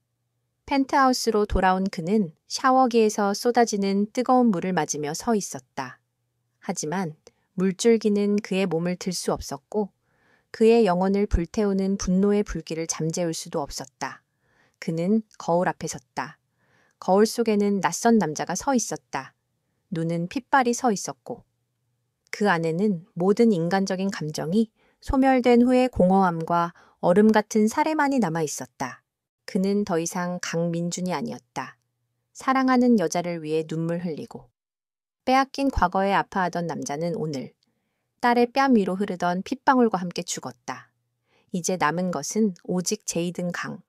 펜트하우스로 돌아온 그는 샤워기에서 쏟아지는 뜨거운 물을 맞으며 서 있었다. 하지만 물줄기는 그의 몸을 들 수 없었고 그의 영혼을 불태우는 분노의 불길을 잠재울 수도 없었다. 그는 거울 앞에 섰다. 거울 속에는 낯선 남자가 서 있었다. 눈은 핏발이 서 있었고 그 안에는 모든 인간적인 감정이 소멸된 후의 공허함과 얼음 같은 사례만이 남아 있었다. 그는 더 이상 강민준이 아니었다. 사랑하는 여자를 위해 눈물 흘리고 빼앗긴 과거에 아파하던 남자는 오늘 딸의 뺨 위로 흐르던 핏방울과 함께 죽었다. 이제 남은 것은 오직 제이든 강.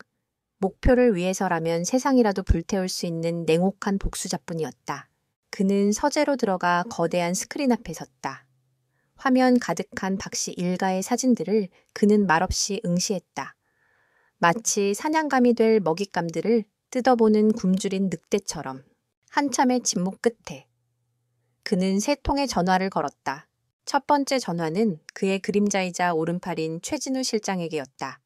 목표를 위해서라면 세상이라도 불태울 수 있는 냉혹한 복수자뿐이었다. 그는 서재로 들어가 거대한 스크린 앞에 섰다. 화면 가득한 박씨 일가의 사진들을 그는 말없이 응시했다. 마치 사냥감이 될 먹잇감들을 뜯어보는 굶주린 늑대처럼. 한참의 침묵 끝에 그는 세 통의 전화를 걸었다. 첫 번째 전화는 그의 그림자이자 오른팔인 최진우 실장에게였다.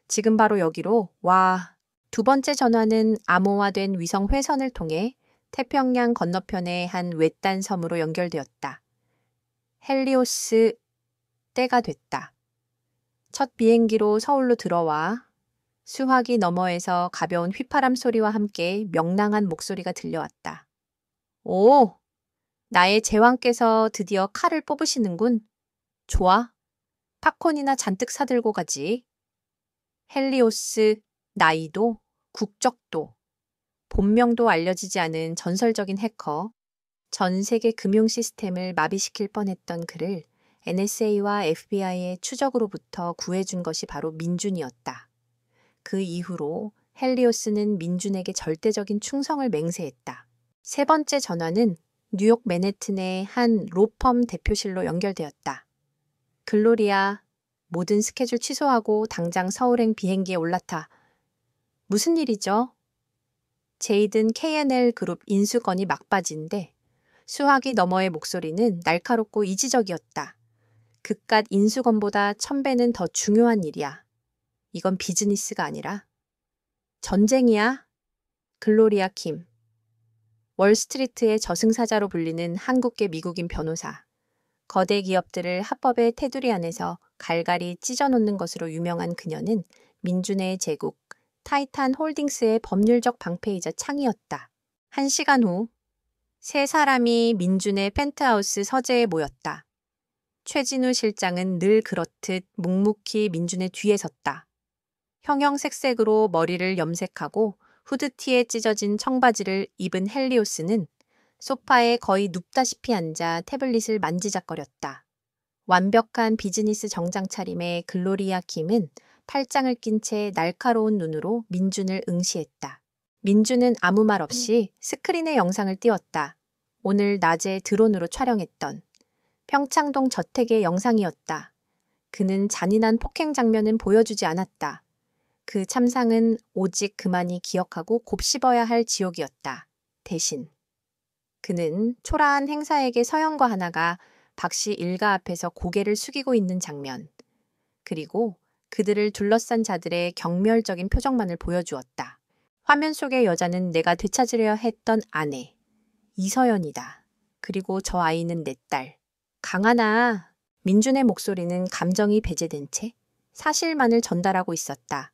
지금 바로 여기로 와. 두 번째 전화는 암호화된 위성 회선을 통해 태평양 건너편의 한 외딴 섬으로 연결되었다. 헬리오스, 때가 됐다. 첫 비행기로 서울로 들어와 수화기 너머에서 가벼운 휘파람 소리와 함께 명랑한 목소리가 들려왔다. 오, 나의 제왕께서 드디어 칼을 뽑으시는군. 좋아, 팝콘이나 잔뜩 사들고 가지. 헬리오스, 나이도, 국적도, 본명도 알려지지 않은 전설적인 해커, 전 세계 금융 시스템을 마비시킬 뻔했던 그를 NSA와 FBI의 추적으로부터 구해준 것이 바로 민준이었다. 그 이후로 헬리오스는 민준에게 절대적인 충성을 맹세했다. 세 번째 전화는 뉴욕 맨해튼의 한 로펌 대표실로 연결되었다. 글로리아, 모든 스케줄 취소하고 당장 서울행 비행기에 올라타. 무슨 일이죠? 제이든 K&L 그룹 인수건이 막바지인데 수화기 너머의 목소리는 날카롭고 이지적이었다. 그깟 인수건보다 1000배는 더 중요한 일이야. 이건 비즈니스가 아니라 전쟁이야. 글로리아 킴. 월스트리트의 저승사자로 불리는 한국계 미국인 변호사. 거대 기업들을 합법의 테두리 안에서 갈갈이 찢어놓는 것으로 유명한 그녀는 민준의 제국, 타이탄 홀딩스의 법률적 방패이자 창이었다. 1시간 후, 세 사람이 민준의 펜트하우스 서재에 모였다. 최진우 실장은 늘 그렇듯 묵묵히 민준의 뒤에 섰다. 형형색색으로 머리를 염색하고 후드티에 찢어진 청바지를 입은 헬리오스는 소파에 거의 눕다시피 앉아 태블릿을 만지작거렸다. 완벽한 비즈니스 정장 차림의 글로리아 킴은 팔짱을 낀 채 날카로운 눈으로 민준을 응시했다. 민준은 아무 말 없이 스크린에 영상을 띄웠다. 오늘 낮에 드론으로 촬영했던 평창동 저택의 영상이었다. 그는 잔인한 폭행 장면은 보여주지 않았다. 그 참상은 오직 그만이 기억하고 곱씹어야 할 지옥이었다. 대신 그는 초라한 행사에게 서영과 하나가 박씨 일가 앞에서 고개를 숙이고 있는 장면, 그리고 그들을 둘러싼 자들의 경멸적인 표정만을 보여주었다. 화면 속의 여자는 내가 되찾으려 했던 아내, 이서연이다. 그리고 저 아이는 내 딸, 강하나. 민준의 목소리는 감정이 배제된 채 사실만을 전달하고 있었다.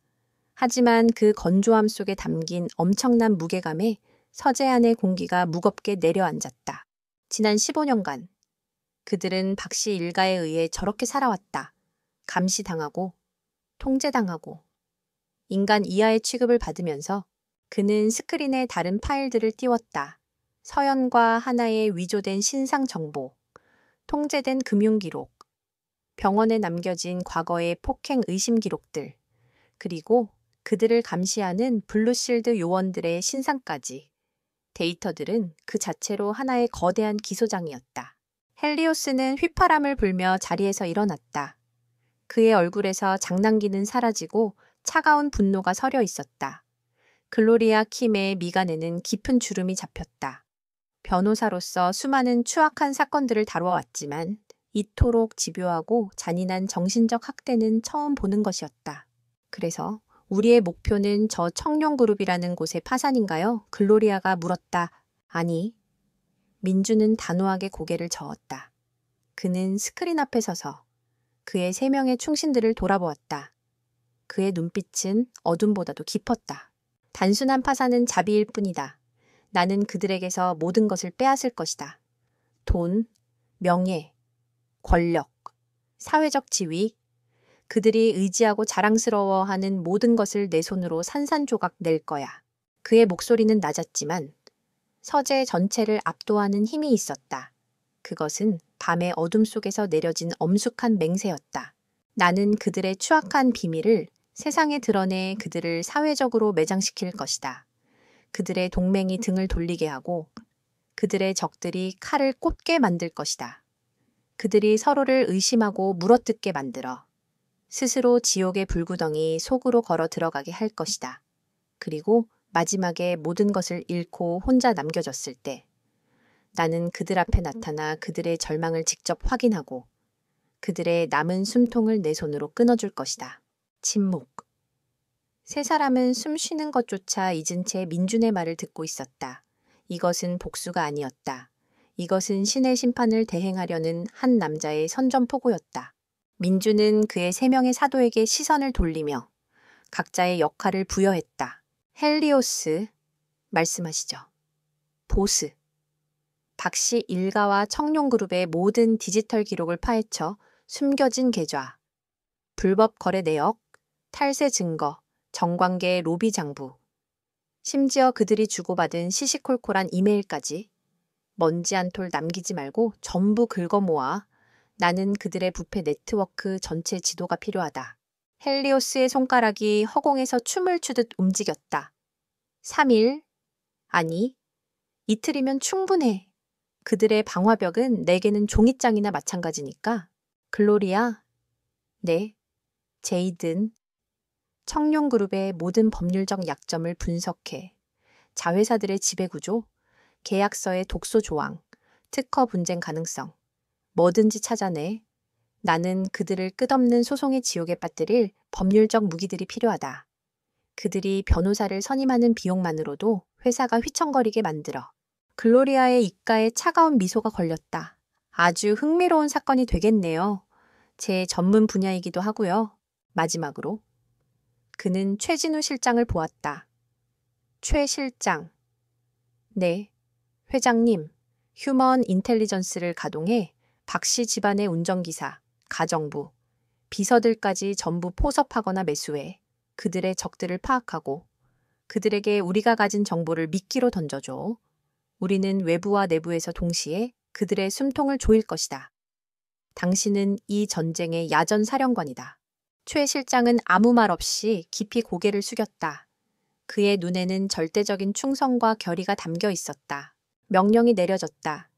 하지만 그 건조함 속에 담긴 엄청난 무게감에 서재 안의 공기가 무겁게 내려앉았다. 지난 15년간 그들은 박씨 일가에 의해 저렇게 살아왔다. 감시당하고 통제당하고 인간 이하의 취급을 받으면서 그는 스크린에 다른 파일들을 띄웠다. 서연과 하나의 위조된 신상 정보, 통제된 금융기록, 병원에 남겨진 과거의 폭행 의심 기록들, 그리고 그들을 감시하는 블루실드 요원들의 신상까지. 데이터들은 그 자체로 하나의 거대한 기소장이었다. 헬리오스는 휘파람을 불며 자리에서 일어났다. 그의 얼굴에서 장난기는 사라지고 차가운 분노가 서려 있었다. 글로리아 킴의 미간에는 깊은 주름이 잡혔다. 변호사로서 수많은 추악한 사건들을 다뤄왔지만 이토록 집요하고 잔인한 정신적 학대는 처음 보는 것이었다. 그래서 우리의 목표는 저 청룡그룹이라는 곳의 파산인가요? 글로리아가 물었다. 아니. 민준은 단호하게 고개를 저었다. 그는 스크린 앞에 서서 그의 3명의 충신들을 돌아보았다. 그의 눈빛은 어둠보다도 깊었다. 단순한 파산은 자비일 뿐이다. 나는 그들에게서 모든 것을 빼앗을 것이다. 돈, 명예, 권력, 사회적 지위, 그들이 의지하고 자랑스러워하는 모든 것을 내 손으로 산산조각 낼 거야. 그의 목소리는 낮았지만 서재 전체를 압도하는 힘이 있었다. 그것은 밤의 어둠 속에서 내려진 엄숙한 맹세였다. 나는 그들의 추악한 비밀을 세상에 드러내 그들을 사회적으로 매장시킬 것이다. 그들의 동맹이 등을 돌리게 하고 그들의 적들이 칼을 꽂게 만들 것이다. 그들이 서로를 의심하고 물어뜯게 만들어 스스로 지옥의 불구덩이 속으로 걸어 들어가게 할 것이다. 그리고 마지막에 모든 것을 잃고 혼자 남겨졌을 때 나는 그들 앞에 나타나 그들의 절망을 직접 확인하고 그들의 남은 숨통을 내 손으로 끊어줄 것이다. 침묵. 세 사람은 숨 쉬는 것조차 잊은 채 민준의 말을 듣고 있었다. 이것은 복수가 아니었다. 이것은 신의 심판을 대행하려는 한 남자의 선전포고였다. 민준은 그의 3명의 사도에게 시선을 돌리며 각자의 역할을 부여했다. 헬리오스, 말씀하시죠. 보스. 박씨 일가와 청룡그룹의 모든 디지털 기록을 파헤쳐 숨겨진 계좌, 불법 거래 내역, 탈세 증거, 정관계 로비 장부, 심지어 그들이 주고받은 시시콜콜한 이메일까지 먼지 한 톨 남기지 말고 전부 긁어 모아 나는 그들의 부패 네트워크 전체 지도가 필요하다. 헬리오스의 손가락이 허공에서 춤을 추듯 움직였다. 3일? 아니, 이틀이면 충분해. 그들의 방화벽은 내게는 종이장이나 마찬가지니까. 글로리아? 네. 제이든. 청룡그룹의 모든 법률적 약점을 분석해 자회사들의 지배구조, 계약서의 독소 조항, 특허 분쟁 가능성, 뭐든지 찾아내. 나는 그들을 끝없는 소송의 지옥에 빠뜨릴 법률적 무기들이 필요하다. 그들이 변호사를 선임하는 비용만으로도 회사가 휘청거리게 만들어 글로리아의 입가에 차가운 미소가 걸렸다. 아주 흥미로운 사건이 되겠네요. 제 전문 분야이기도 하고요. 마지막으로 그는 최진우 실장을 보았다. 최 실장. 네, 회장님. 휴먼 인텔리전스를 가동해 박 씨 집안의 운전기사, 가정부, 비서들까지 전부 포섭하거나 매수해 그들의 적들을 파악하고 그들에게 우리가 가진 정보를 미끼로 던져줘. 우리는 외부와 내부에서 동시에 그들의 숨통을 조일 것이다. 당신은 이 전쟁의 야전 사령관이다. 최 실장은 아무 말 없이 깊이 고개를 숙였다. 그의 눈에는 절대적인 충성과 결의가 담겨 있었다. 명령이 내려졌다.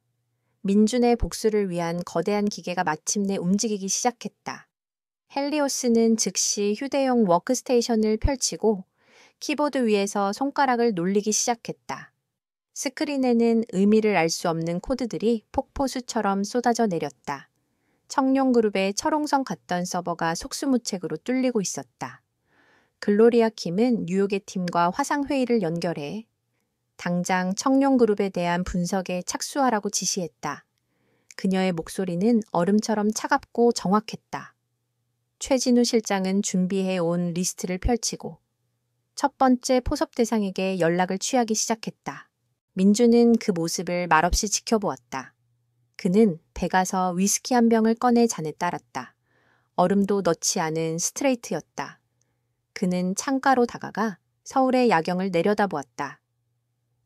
민준의 복수를 위한 거대한 기계가 마침내 움직이기 시작했다. 헬리오스는 즉시 휴대용 워크스테이션을 펼치고 키보드 위에서 손가락을 놀리기 시작했다. 스크린에는 의미를 알 수 없는 코드들이 폭포수처럼 쏟아져 내렸다. 청룡그룹의 철옹성 같던 서버가 속수무책으로 뚫리고 있었다. 글로리아 킴은 뉴욕의 팀과 화상회의를 연결해 당장 청룡그룹에 대한 분석에 착수하라고 지시했다. 그녀의 목소리는 얼음처럼 차갑고 정확했다. 최진우 실장은 준비해 온 리스트를 펼치고 첫 번째 포섭 대상에게 연락을 취하기 시작했다. 민주는 그 모습을 말없이 지켜보았다. 그는 배가서 위스키 한 병을 꺼내 잔에 따랐다. 얼음도 넣지 않은 스트레이트였다. 그는 창가로 다가가 서울의 야경을 내려다보았다.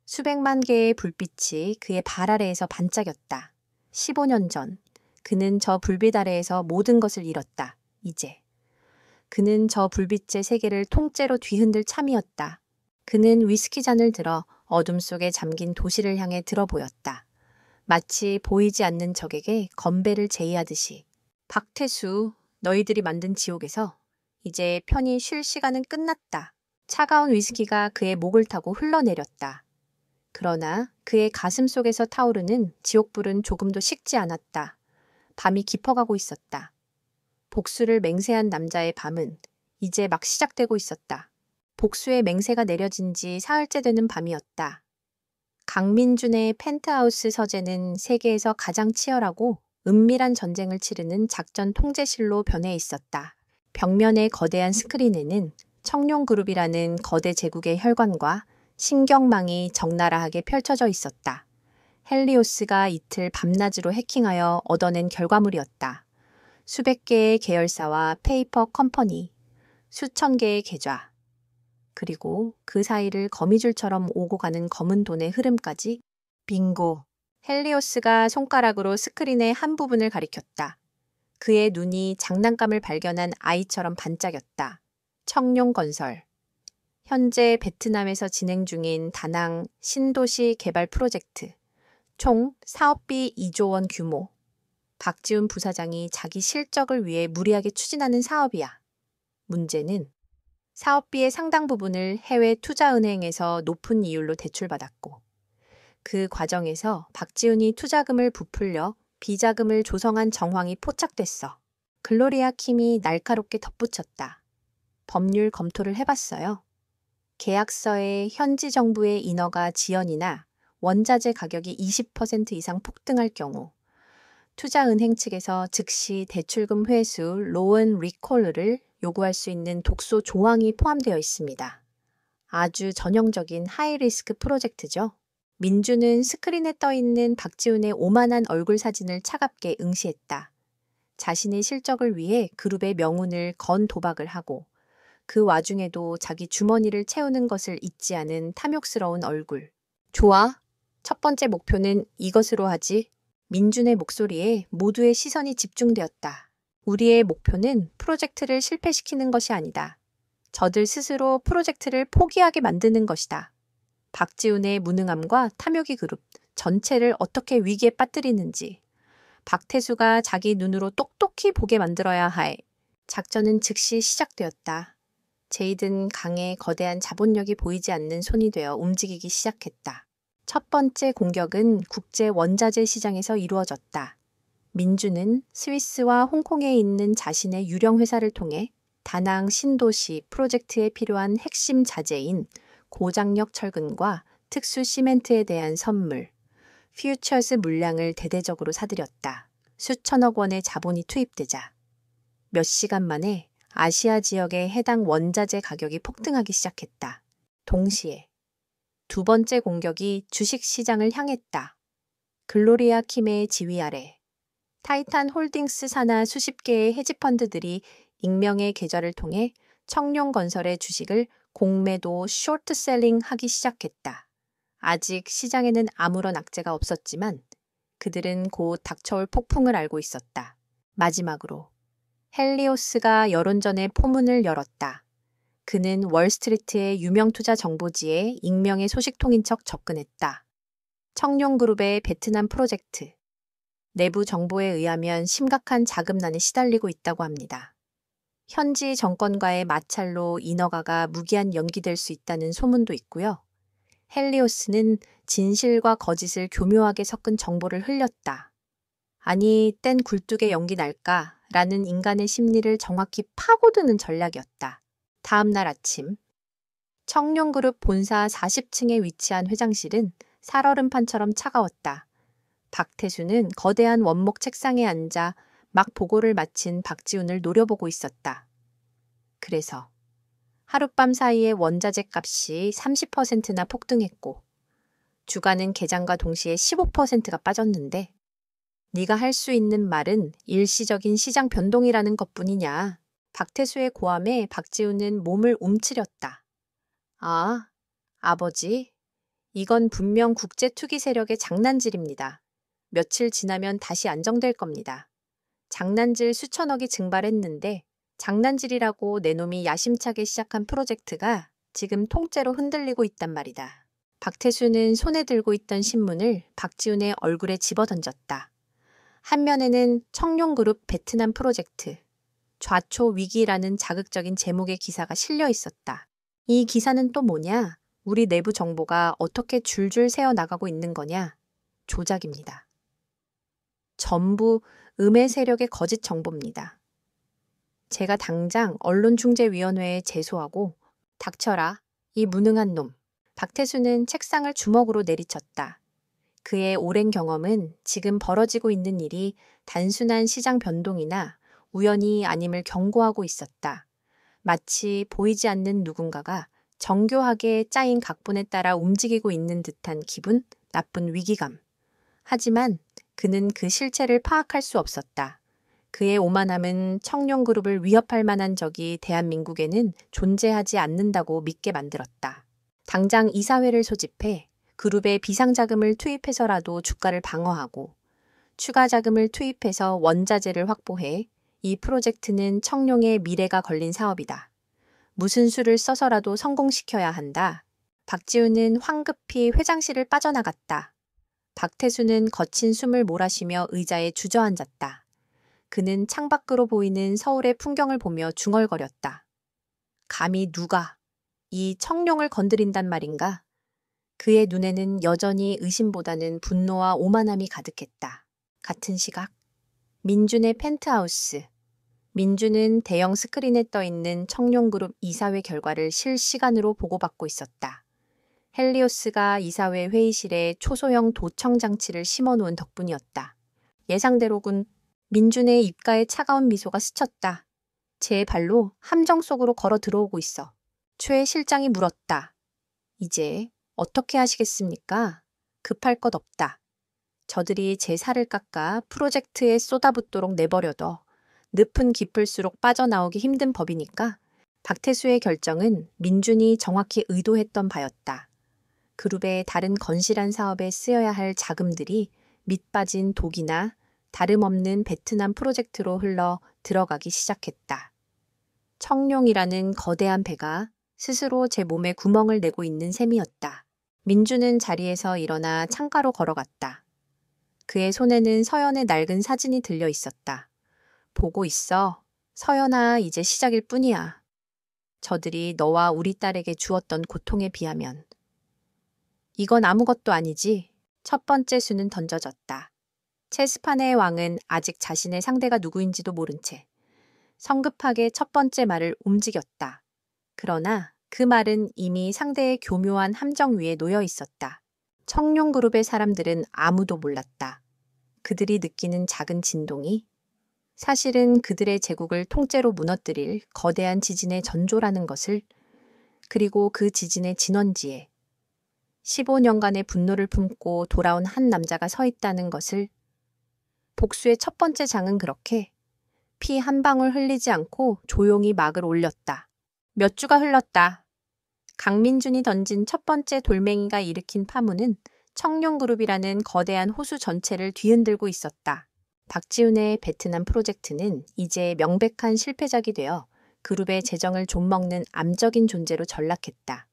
수백만 개의 불빛이 그의 발 아래에서 반짝였다. 15년 전, 그는 저 불빛 아래에서 모든 것을 잃었다. 이제. 그는 저 불빛의 세계를 통째로 뒤흔들 참이었다. 그는 위스키 잔을 들어 어둠 속에 잠긴 도시를 향해 들어보였다. 마치 보이지 않는 적에게 건배를 제의하듯이. 박태수, 너희들이 만든 지옥에서 이제 편히 쉴 시간은 끝났다. 차가운 위스키가 그의 목을 타고 흘러내렸다. 그러나 그의 가슴 속에서 타오르는 지옥불은 조금도 식지 않았다. 밤이 깊어가고 있었다. 복수를 맹세한 남자의 밤은 이제 막 시작되고 있었다. 복수의 맹세가 내려진 지 사흘째 되는 밤이었다. 강민준의 펜트하우스 서재는 세계에서 가장 치열하고 은밀한 전쟁을 치르는 작전 통제실로 변해 있었다. 벽면의 거대한 스크린에는 청룡그룹이라는 거대 제국의 혈관과 신경망이 적나라하게 펼쳐져 있었다. 헬리오스가 이틀 밤낮으로 해킹하여 얻어낸 결과물이었다. 수백 개의 계열사와 페이퍼 컴퍼니, 수천 개의 계좌, 그리고 그 사이를 거미줄처럼 오고 가는 검은 돈의 흐름까지. 빙고. 헬리오스가 손가락으로 스크린의 한 부분을 가리켰다. 그의 눈이 장난감을 발견한 아이처럼 반짝였다. 청룡건설. 현재 베트남에서 진행 중인 다낭 신도시 개발 프로젝트. 총 사업비 2조 원 규모. 박지훈 부사장이 자기 실적을 위해 무리하게 추진하는 사업이야. 문제는 사업비의 상당 부분을 해외 투자은행에서 높은 이율로 대출받았고 그 과정에서 박지훈이 투자금을 부풀려 비자금을 조성한 정황이 포착됐어. 글로리아 킴이 날카롭게 덧붙였다. 법률 검토를 해봤어요. 계약서에 현지 정부의 인허가 지연이나 원자재 가격이 20% 이상 폭등할 경우 투자은행 측에서 즉시 대출금 회수 로은 리콜을 요구할 수 있는 독소 조항이 포함되어 있습니다. 아주 전형적인 하이리스크 프로젝트죠. 민주는 스크린에 떠있는 박지훈의 오만한 얼굴 사진을 차갑게 응시했다. 자신의 실적을 위해 그룹의 명운을 건 도박을 하고 그 와중에도 자기 주머니를 채우는 것을 잊지 않은 탐욕스러운 얼굴. 좋아. 첫 번째 목표는 이것으로 하지. 민준의 목소리에 모두의 시선이 집중되었다. 우리의 목표는 프로젝트를 실패시키는 것이 아니다. 저들 스스로 프로젝트를 포기하게 만드는 것이다. 박지훈의 무능함과 탐욕이 그룹 전체를 어떻게 위기에 빠뜨리는지 박태수가 자기 눈으로 똑똑히 보게 만들어야 할 작전은 즉시 시작되었다. 제이든 강의 거대한 자본력이 보이지 않는 손이 되어 움직이기 시작했다. 첫 번째 공격은 국제 원자재 시장에서 이루어졌다. 민주는 스위스와 홍콩에 있는 자신의 유령 회사를 통해 다낭 신도시 프로젝트에 필요한 핵심 자재인 고장력 철근과 특수 시멘트에 대한 선물, 퓨처스 물량을 대대적으로 사들였다. 수천억 원의 자본이 투입되자 몇 시간 만에 아시아 지역의 해당 원자재 가격이 폭등하기 시작했다. 동시에 두 번째 공격이 주식 시장을 향했다. 글로리아 킴의 지휘 아래 타이탄 홀딩스 산하 수십 개의 헤지펀드들이 익명의 계좌를 통해 청룡건설의 주식을 공매도 쇼트셀링 하기 시작했다. 아직 시장에는 아무런 악재가 없었지만 그들은 곧 닥쳐올 폭풍을 알고 있었다. 마지막으로 헬리오스가 여론전의 포문을 열었다. 그는 월스트리트의 유명 투자 정보지에 익명의 소식통인 척 접근했다. 청룡그룹의 베트남 프로젝트. 내부 정보에 의하면 심각한 자금난에 시달리고 있다고 합니다. 현지 정권과의 마찰로 인허가가 무기한 연기될 수 있다는 소문도 있고요. 헬리오스는 진실과 거짓을 교묘하게 섞은 정보를 흘렸다. 아니, 땐 굴뚝에 연기 날까라는 인간의 심리를 정확히 파고드는 전략이었다. 다음 날 아침, 청룡그룹 본사 40층에 위치한 회장실은 살얼음판처럼 차가웠다. 박태수는 거대한 원목 책상에 앉아 막 보고를 마친 박지훈을 노려보고 있었다. 그래서 하룻밤 사이에 원자재 값이 30%나 폭등했고 주가는 개장과 동시에 15%가 빠졌는데 네가 할 수 있는 말은 일시적인 시장 변동이라는 것뿐이냐. 박태수의 고함에 박지훈은 몸을 움츠렸다. 아, 아버지, 이건 분명 국제 투기 세력의 장난질입니다. 며칠 지나면 다시 안정될 겁니다. 장난질 수천억이 증발했는데 장난질이라고 내놈이 야심차게 시작한 프로젝트가 지금 통째로 흔들리고 있단 말이다. 박태수는 손에 들고 있던 신문을 박지훈의 얼굴에 집어던졌다. 한 면에는 청룡그룹 베트남 프로젝트, 좌초 위기라는 자극적인 제목의 기사가 실려 있었다. 이 기사는 또 뭐냐? 우리 내부 정보가 어떻게 줄줄 새어 나가고 있는 거냐? 조작입니다. 전부 음해 세력의 거짓 정보입니다. 제가 당장 언론중재위원회에 제소하고 닥쳐라, 이 무능한 놈. 박태수는 책상을 주먹으로 내리쳤다. 그의 오랜 경험은 지금 벌어지고 있는 일이 단순한 시장 변동이나 우연이 아님을 경고하고 있었다. 마치 보이지 않는 누군가가 정교하게 짜인 각본에 따라 움직이고 있는 듯한 기분, 나쁜 위기감. 하지만 그는 그 실체를 파악할 수 없었다. 그의 오만함은 청룡그룹을 위협할 만한 적이 대한민국에는 존재하지 않는다고 믿게 만들었다. 당장 이사회를 소집해 그룹에 비상자금을 투입해서라도 주가를 방어하고 추가 자금을 투입해서 원자재를 확보해 이 프로젝트는 청룡의 미래가 걸린 사업이다. 무슨 수를 써서라도 성공시켜야 한다. 박지훈은 황급히 회장실을 빠져나갔다. 박태수는 거친 숨을 몰아쉬며 의자에 주저앉았다. 그는 창밖으로 보이는 서울의 풍경을 보며 중얼거렸다. 감히 누가 이 청룡을 건드린단 말인가? 그의 눈에는 여전히 의심보다는 분노와 오만함이 가득했다. 같은 시각, 민준의 펜트하우스. 민준은 대형 스크린에 떠있는 청룡그룹 이사회 결과를 실시간으로 보고받고 있었다. 헬리오스가 이사회 회의실에 초소형 도청 장치를 심어놓은 덕분이었다. 예상대로군. 민준의 입가에 차가운 미소가 스쳤다. 제 발로 함정 속으로 걸어 들어오고 있어. 최 실장이 물었다. 이제 어떻게 하시겠습니까? 급할 것 없다. 저들이 제 살을 깎아 프로젝트에 쏟아붓도록 내버려둬 늪은 깊을수록 빠져나오기 힘든 법이니까 박태수의 결정은 민준이 정확히 의도했던 바였다. 그룹의 다른 건실한 사업에 쓰여야 할 자금들이 밑빠진 독이나 다름없는 베트남 프로젝트로 흘러 들어가기 시작했다. 청룡이라는 거대한 배가 스스로 제 몸에 구멍을 내고 있는 셈이었다. 민주는 자리에서 일어나 창가로 걸어갔다. 그의 손에는 서연의 낡은 사진이 들려 있었다. 보고 있어. 서연아, 이제 시작일 뿐이야. 저들이 너와 우리 딸에게 주었던 고통에 비하면. 이건 아무것도 아니지. 첫 번째 수는 던져졌다. 체스판의 왕은 아직 자신의 상대가 누구인지도 모른 채 성급하게 첫 번째 말을 움직였다. 그러나 그 말은 이미 상대의 교묘한 함정 위에 놓여 있었다. 청룡그룹의 사람들은 아무도 몰랐다. 그들이 느끼는 작은 진동이 사실은 그들의 제국을 통째로 무너뜨릴 거대한 지진의 전조라는 것을, 그리고 그 지진의 진원지에 15년간의 분노를 품고 돌아온 한 남자가 서 있다는 것을. 복수의 첫 번째 장은 그렇게 피 한 방울 흘리지 않고 조용히 막을 올렸다. 몇 주가 흘렀다. 강민준이 던진 첫 번째 돌멩이가 일으킨 파문은 청룡그룹이라는 거대한 호수 전체를 뒤흔들고 있었다. 박지훈의 베트남 프로젝트는 이제 명백한 실패작이 되어 그룹의 재정을 좀먹는 암적인 존재로 전락했다.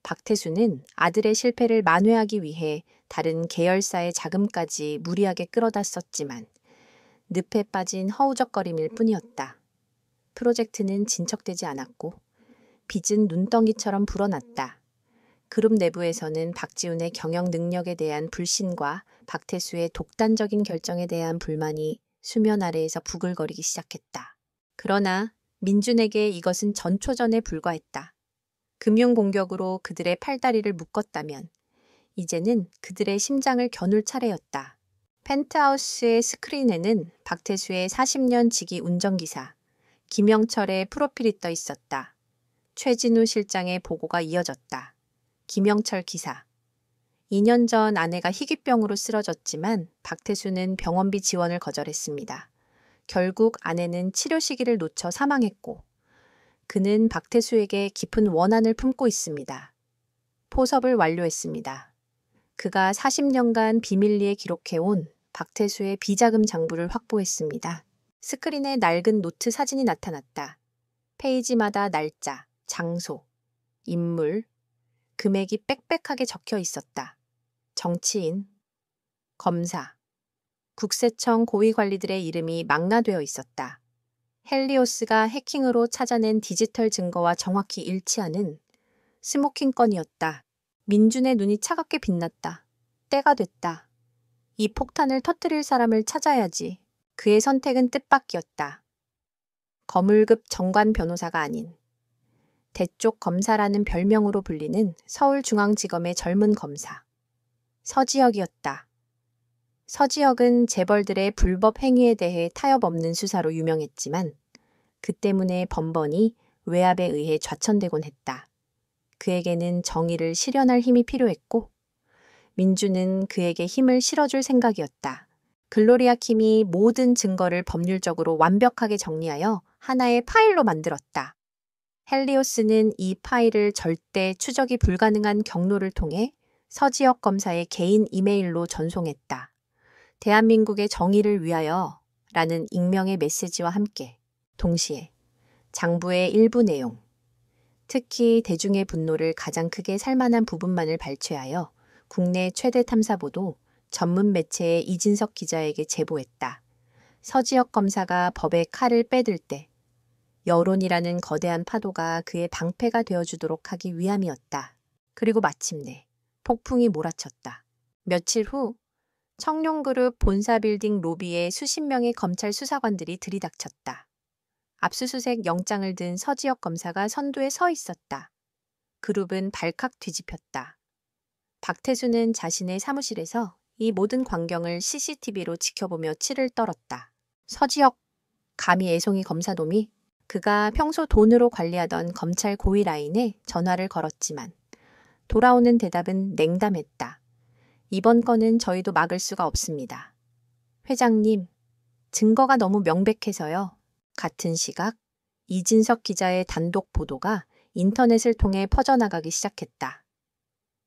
박태수는 아들의 실패를 만회하기 위해 다른 계열사의 자금까지 무리하게 끌어다 썼지만 늪에 빠진 허우적거림일 뿐이었다. 프로젝트는 진척되지 않았고 빚은 눈덩이처럼 불어났다. 그룹 내부에서는 박지훈의 경영 능력에 대한 불신과 박태수의 독단적인 결정에 대한 불만이 수면 아래에서 부글거리기 시작했다. 그러나 민준에게 이것은 전초전에 불과했다. 금융 공격으로 그들의 팔다리를 묶었다면 이제는 그들의 심장을 겨눌 차례였다. 펜트하우스의 스크린에는 박태수의 40년 지기 운전기사 김영철의 프로필이 떠 있었다. 최진우 실장의 보고가 이어졌다. 김영철 기사. 2년 전 아내가 희귀병으로 쓰러졌지만 박태수는 병원비 지원을 거절했습니다. 결국 아내는 치료 시기를 놓쳐 사망했고 그는 박태수에게 깊은 원한을 품고 있습니다. 포섭을 완료했습니다. 그가 40년간 비밀리에 기록해온 박태수의 비자금 장부를 확보했습니다. 스크린에 낡은 노트 사진이 나타났다. 페이지마다 날짜, 장소, 인물, 금액이 빽빽하게 적혀 있었다. 정치인, 검사, 국세청 고위관리들의 이름이 망라되어 있었다. 헬리오스가 해킹으로 찾아낸 디지털 증거와 정확히 일치하는 스모킹 건이었다. 민준의 눈이 차갑게 빛났다. 때가 됐다. 이 폭탄을 터뜨릴 사람을 찾아야지. 그의 선택은 뜻밖이었다. 거물급 정관 변호사가 아닌 대쪽 검사라는 별명으로 불리는 서울중앙지검의 젊은 검사. 서지혁이었다. 서지혁은 재벌들의 불법 행위에 대해 타협 없는 수사로 유명했지만 그 때문에 번번이 외압에 의해 좌천되곤 했다. 그에게는 정의를 실현할 힘이 필요했고 민주는 그에게 힘을 실어줄 생각이었다. 글로리아 킴이 모든 증거를 법률적으로 완벽하게 정리하여 하나의 파일로 만들었다. 헬리오스는 이 파일을 절대 추적이 불가능한 경로를 통해 서지혁 검사의 개인 이메일로 전송했다. 대한민국의 정의를 위하여 라는 익명의 메시지와 함께 동시에 장부의 일부 내용, 특히 대중의 분노를 가장 크게 살만한 부분만을 발췌하여 국내 최대 탐사보도 전문 매체의 이진석 기자에게 제보했다. 서지혁 검사가 법의 칼을 빼들 때 여론이라는 거대한 파도가 그의 방패가 되어주도록 하기 위함이었다. 그리고 마침내 폭풍이 몰아쳤다. 며칠 후 청룡그룹 본사 빌딩 로비에 수십 명의 검찰 수사관들이 들이닥쳤다. 압수수색 영장을 든 서지혁 검사가 선두에 서 있었다. 그룹은 발칵 뒤집혔다. 박태수는 자신의 사무실에서 이 모든 광경을 CCTV로 지켜보며 치를 떨었다. 서지혁, 감히 애송이 검사놈이. 그가 평소 돈으로 관리하던 검찰 고위 라인에 전화를 걸었지만 돌아오는 대답은 냉담했다. 이번 건은 저희도 막을 수가 없습니다. 회장님, 증거가 너무 명백해서요. 같은 시각 이진석 기자의 단독 보도가 인터넷을 통해 퍼져나가기 시작했다.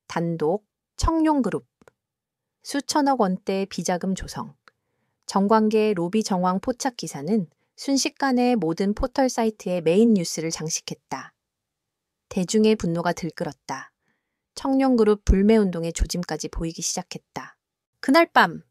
단독, 청룡그룹, 수천억 원대 비자금 조성, 정관계 로비 정황 포착 기사는 순식간에 모든 포털 사이트의 메인 뉴스를 장식했다. 대중의 분노가 들끓었다. 청룡그룹 불매운동의 조짐까지 보이기 시작했다. 그날 밤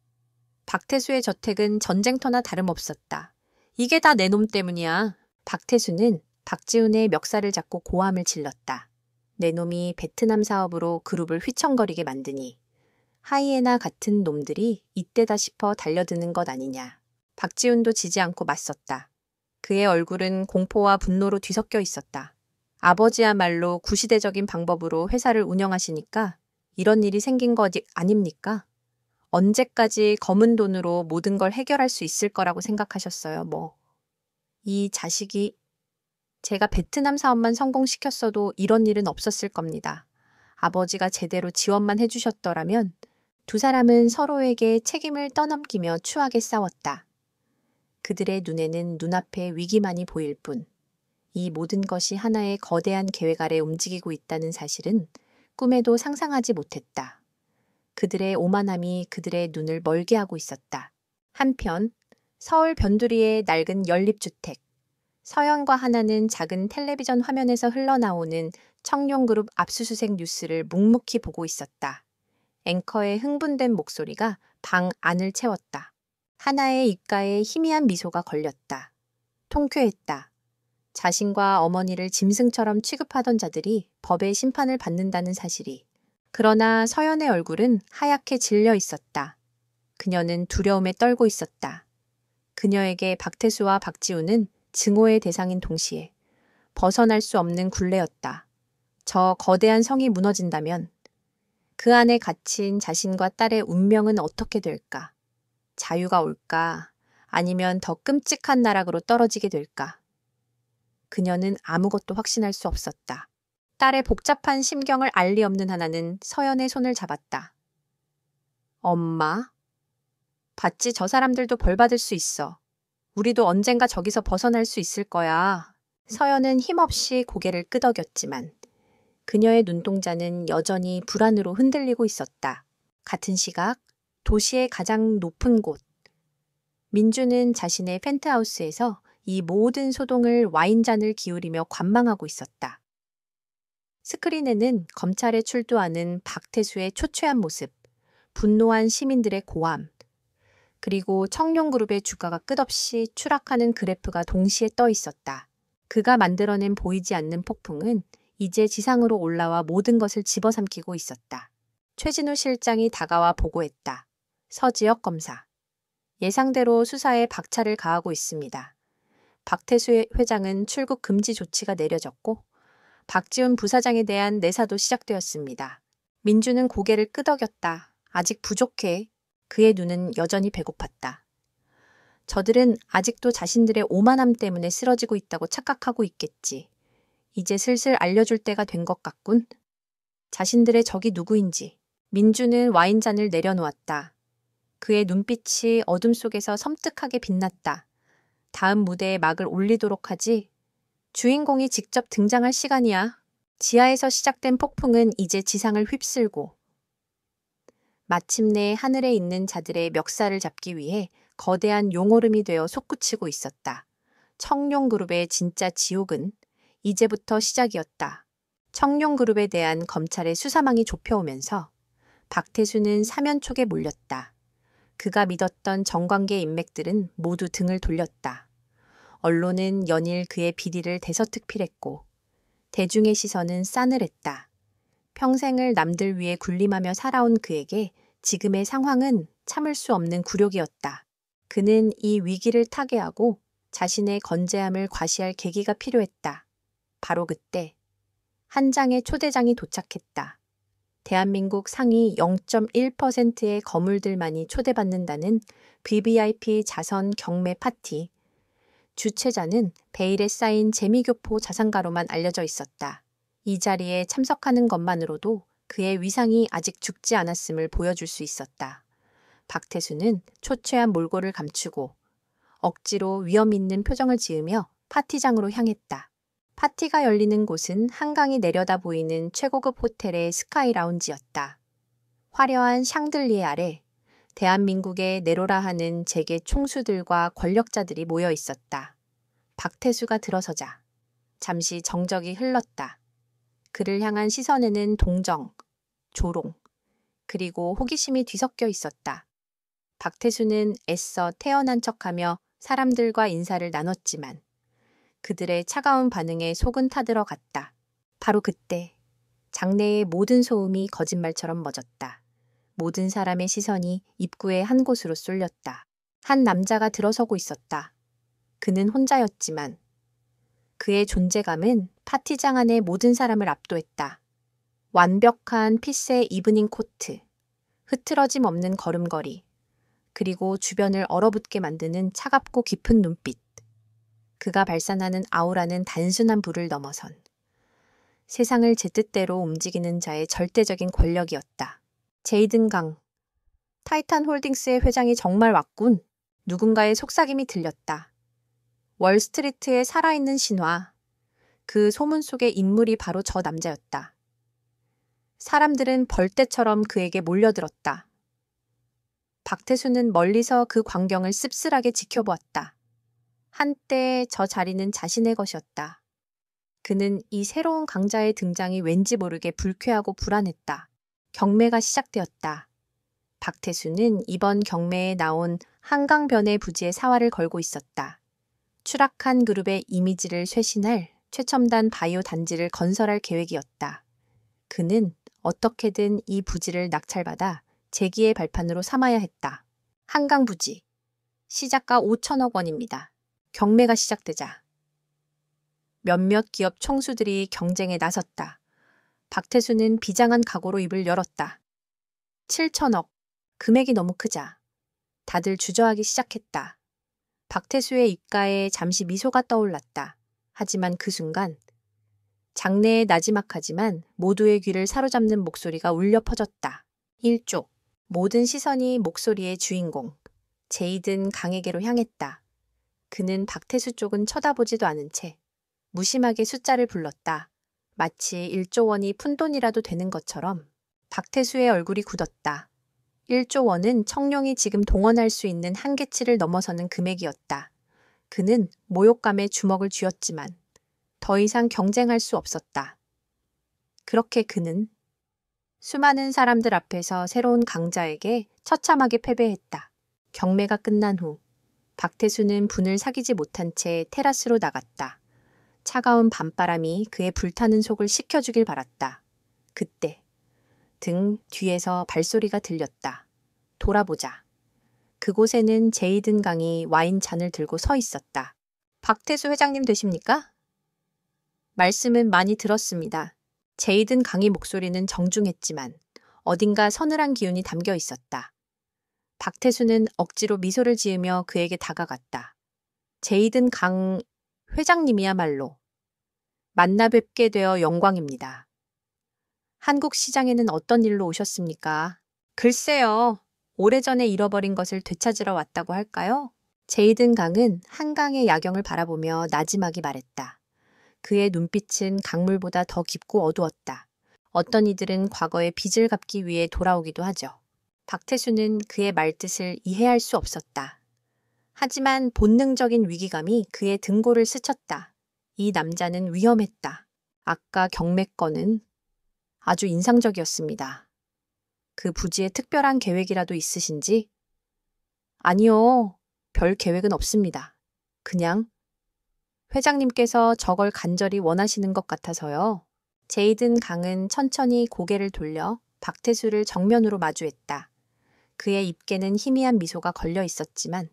박태수의 저택은 전쟁터나 다름없었다. 이게 다 내 놈 때문이야. 박태수는 박지훈의 멱살을 잡고 고함을 질렀다. 내 놈이 베트남 사업으로 그룹을 휘청거리게 만드니 하이에나 같은 놈들이 이때다 싶어 달려드는 것 아니냐. 박지훈도 지지 않고 맞섰다. 그의 얼굴은 공포와 분노로 뒤섞여 있었다. 아버지야말로 구시대적인 방법으로 회사를 운영하시니까 이런 일이 생긴 것 아닙니까? 언제까지 검은 돈으로 모든 걸 해결할 수 있을 거라고 생각하셨어요, 뭐. 이 자식이 제가 베트남 사업만 성공시켰어도 이런 일은 없었을 겁니다. 아버지가 제대로 지원만 해주셨더라면 두 사람은 서로에게 책임을 떠넘기며 추하게 싸웠다. 그들의 눈에는 눈앞에 위기만이 보일 뿐, 이 모든 것이 하나의 거대한 계획 아래 움직이고 있다는 사실은 꿈에도 상상하지 못했다. 그들의 오만함이 그들의 눈을 멀게 하고 있었다. 한편 서울 변두리의 낡은 연립주택, 서연과 하나는 작은 텔레비전 화면에서 흘러나오는 청룡그룹 압수수색 뉴스를 묵묵히 보고 있었다. 앵커의 흥분된 목소리가 방 안을 채웠다. 하나의 입가에 희미한 미소가 걸렸다. 통쾌했다. 자신과 어머니를 짐승처럼 취급하던 자들이 법의 심판을 받는다는 사실이. 그러나 서연의 얼굴은 하얗게 질려 있었다. 그녀는 두려움에 떨고 있었다. 그녀에게 박태수와 박지우는 증오의 대상인 동시에 벗어날 수 없는 굴레였다. 저 거대한 성이 무너진다면 그 안에 갇힌 자신과 딸의 운명은 어떻게 될까? 자유가 올까? 아니면 더 끔찍한 나락으로 떨어지게 될까? 그녀는 아무것도 확신할 수 없었다. 딸의 복잡한 심경을 알 리 없는 하나는 서연의 손을 잡았다. 엄마? 봤지, 저 사람들도 벌 받을 수 있어. 우리도 언젠가 저기서 벗어날 수 있을 거야. 서연은 힘없이 고개를 끄덕였지만 그녀의 눈동자는 여전히 불안으로 흔들리고 있었다. 같은 시각 도시의 가장 높은 곳. 민주는 자신의 펜트하우스에서 이 모든 소동을 와인잔을 기울이며 관망하고 있었다. 스크린에는 검찰에 출두하는 박태수의 초췌한 모습, 분노한 시민들의 고함, 그리고 청룡그룹의 주가가 끝없이 추락하는 그래프가 동시에 떠 있었다. 그가 만들어낸 보이지 않는 폭풍은 이제 지상으로 올라와 모든 것을 집어삼키고 있었다. 최진우 실장이 다가와 보고했다. 서지혁 검사. 예상대로 수사에 박차를 가하고 있습니다. 박태수 회장은 출국 금지 조치가 내려졌고 박지훈 부사장에 대한 내사도 시작되었습니다. 민주는 고개를 끄덕였다. 아직 부족해. 그의 눈은 여전히 배고팠다. 저들은 아직도 자신들의 오만함 때문에 쓰러지고 있다고 착각하고 있겠지. 이제 슬슬 알려줄 때가 된 것 같군. 자신들의 적이 누구인지. 민주는 와인잔을 내려놓았다. 그의 눈빛이 어둠 속에서 섬뜩하게 빛났다. 다음 무대에 막을 올리도록 하지. 주인공이 직접 등장할 시간이야. 지하에서 시작된 폭풍은 이제 지상을 휩쓸고 마침내 하늘에 있는 자들의 멱살을 잡기 위해 거대한 용오름이 되어 솟구치고 있었다. 청룡그룹의 진짜 지옥은 이제부터 시작이었다. 청룡그룹에 대한 검찰의 수사망이 좁혀오면서 박태수는 사면촉에 몰렸다. 그가 믿었던 정관계 인맥들은 모두 등을 돌렸다. 언론은 연일 그의 비리를 대서특필했고 대중의 시선은 싸늘했다. 평생을 남들 위해 군림하며 살아온 그에게 지금의 상황은 참을 수 없는 굴욕이었다. 그는 이 위기를 타개하고 자신의 건재함을 과시할 계기가 필요했다. 바로 그때 한 장의 초대장이 도착했다. 대한민국 상위 0.1%의 거물들만이 초대받는다는 VVIP 자선 경매 파티. 주최자는 베일에 쌓인 재미교포 자산가로만 알려져 있었다. 이 자리에 참석하는 것만으로도 그의 위상이 아직 죽지 않았음을 보여줄 수 있었다. 박태수는 초췌한 몰골을 감추고 억지로 위험 있는 표정을 지으며 파티장으로 향했다. 파티가 열리는 곳은 한강이 내려다 보이는 최고급 호텔의 스카이 라운지였다. 화려한 샹들리에 아래 대한민국의 내로라 하는 재계 총수들과 권력자들이 모여 있었다. 박태수가 들어서자 잠시 정적이 흘렀다. 그를 향한 시선에는 동정, 조롱, 그리고 호기심이 뒤섞여 있었다. 박태수는 애써 태어난 척하며 사람들과 인사를 나눴지만 그들의 차가운 반응에 속은 타들어 갔다. 바로 그때 장내의 모든 소음이 거짓말처럼 멎었다. 모든 사람의 시선이 입구의 한 곳으로 쏠렸다. 한 남자가 들어서고 있었다. 그는 혼자였지만 그의 존재감은 파티장 안의 모든 사람을 압도했다. 완벽한 핏의 이브닝 코트, 흐트러짐 없는 걸음걸이, 그리고 주변을 얼어붙게 만드는 차갑고 깊은 눈빛. 그가 발산하는 아우라는 단순한 불을 넘어선 세상을 제 뜻대로 움직이는 자의 절대적인 권력이었다. 제이든 강. 타이탄 홀딩스의 회장이 정말 왔군. 누군가의 속삭임이 들렸다. 월스트리트의 살아있는 신화. 그 소문 속의 인물이 바로 저 남자였다. 사람들은 벌떼처럼 그에게 몰려들었다. 박태수는 멀리서 그 광경을 씁쓸하게 지켜보았다. 한때 저 자리는 자신의 것이었다. 그는 이 새로운 강자의 등장이 왠지 모르게 불쾌하고 불안했다. 경매가 시작되었다. 박태수는 이번 경매에 나온 한강변의 부지에 사활을 걸고 있었다. 추락한 그룹의 이미지를 쇄신할 최첨단 바이오 단지를 건설할 계획이었다. 그는 어떻게든 이 부지를 낙찰받아 재기의 발판으로 삼아야 했다. 한강 부지. 시작가 5천억 원입니다. 경매가 시작되자 몇몇 기업 총수들이 경쟁에 나섰다. 박태수는 비장한 각오로 입을 열었다. 7천억. 금액이 너무 크자 다들 주저하기 시작했다. 박태수의 입가에 잠시 미소가 떠올랐다. 하지만 그 순간 장내에 나지막하지만 모두의 귀를 사로잡는 목소리가 울려 퍼졌다. 1조. 모든 시선이 목소리의 주인공 제이든 강에게로 향했다. 그는 박태수 쪽은 쳐다보지도 않은 채 무심하게 숫자를 불렀다. 마치 1조 원이 푼돈이라도 되는 것처럼. 박태수의 얼굴이 굳었다. 1조 원은 청룡이 지금 동원할 수 있는 한계치를 넘어서는 금액이었다. 그는 모욕감에 주먹을 쥐었지만 더 이상 경쟁할 수 없었다. 그렇게 그는 수많은 사람들 앞에서 새로운 강자에게 처참하게 패배했다. 경매가 끝난 후 박태수는 분을 사귀지 못한 채 테라스로 나갔다. 차가운 밤바람이 그의 불타는 속을 식혀주길 바랐다. 그때 등 뒤에서 발소리가 들렸다. 돌아보자. 그곳에는 제이든 강이 와인잔을 들고 서 있었다. 박태수 회장님 되십니까? 말씀은 많이 들었습니다. 제이든 강의 목소리는 정중했지만 어딘가 서늘한 기운이 담겨 있었다. 박태수는 억지로 미소를 지으며 그에게 다가갔다. 제이든 강 회장님이야말로 만나 뵙게 되어 영광입니다. 한국 시장에는 어떤 일로 오셨습니까? 글쎄요. 오래전에 잃어버린 것을 되찾으러 왔다고 할까요? 제이든 강은 한강의 야경을 바라보며 나지막이 말했다. 그의 눈빛은 강물보다 더 깊고 어두웠다. 어떤 이들은 과거의 빚을 갚기 위해 돌아오기도 하죠. 박태수는 그의 말뜻을 이해할 수 없었다. 하지만 본능적인 위기감이 그의 등골을 스쳤다. 이 남자는 위험했다. 아까 경매건은 아주 인상적이었습니다. 그 부지에 특별한 계획이라도 있으신지? 아니요, 별 계획은 없습니다. 그냥 회장님께서 저걸 간절히 원하시는 것 같아서요. 제이든 강은 천천히 고개를 돌려 박태수를 정면으로 마주했다. 그의 입계는 희미한 미소가 걸려 있었지만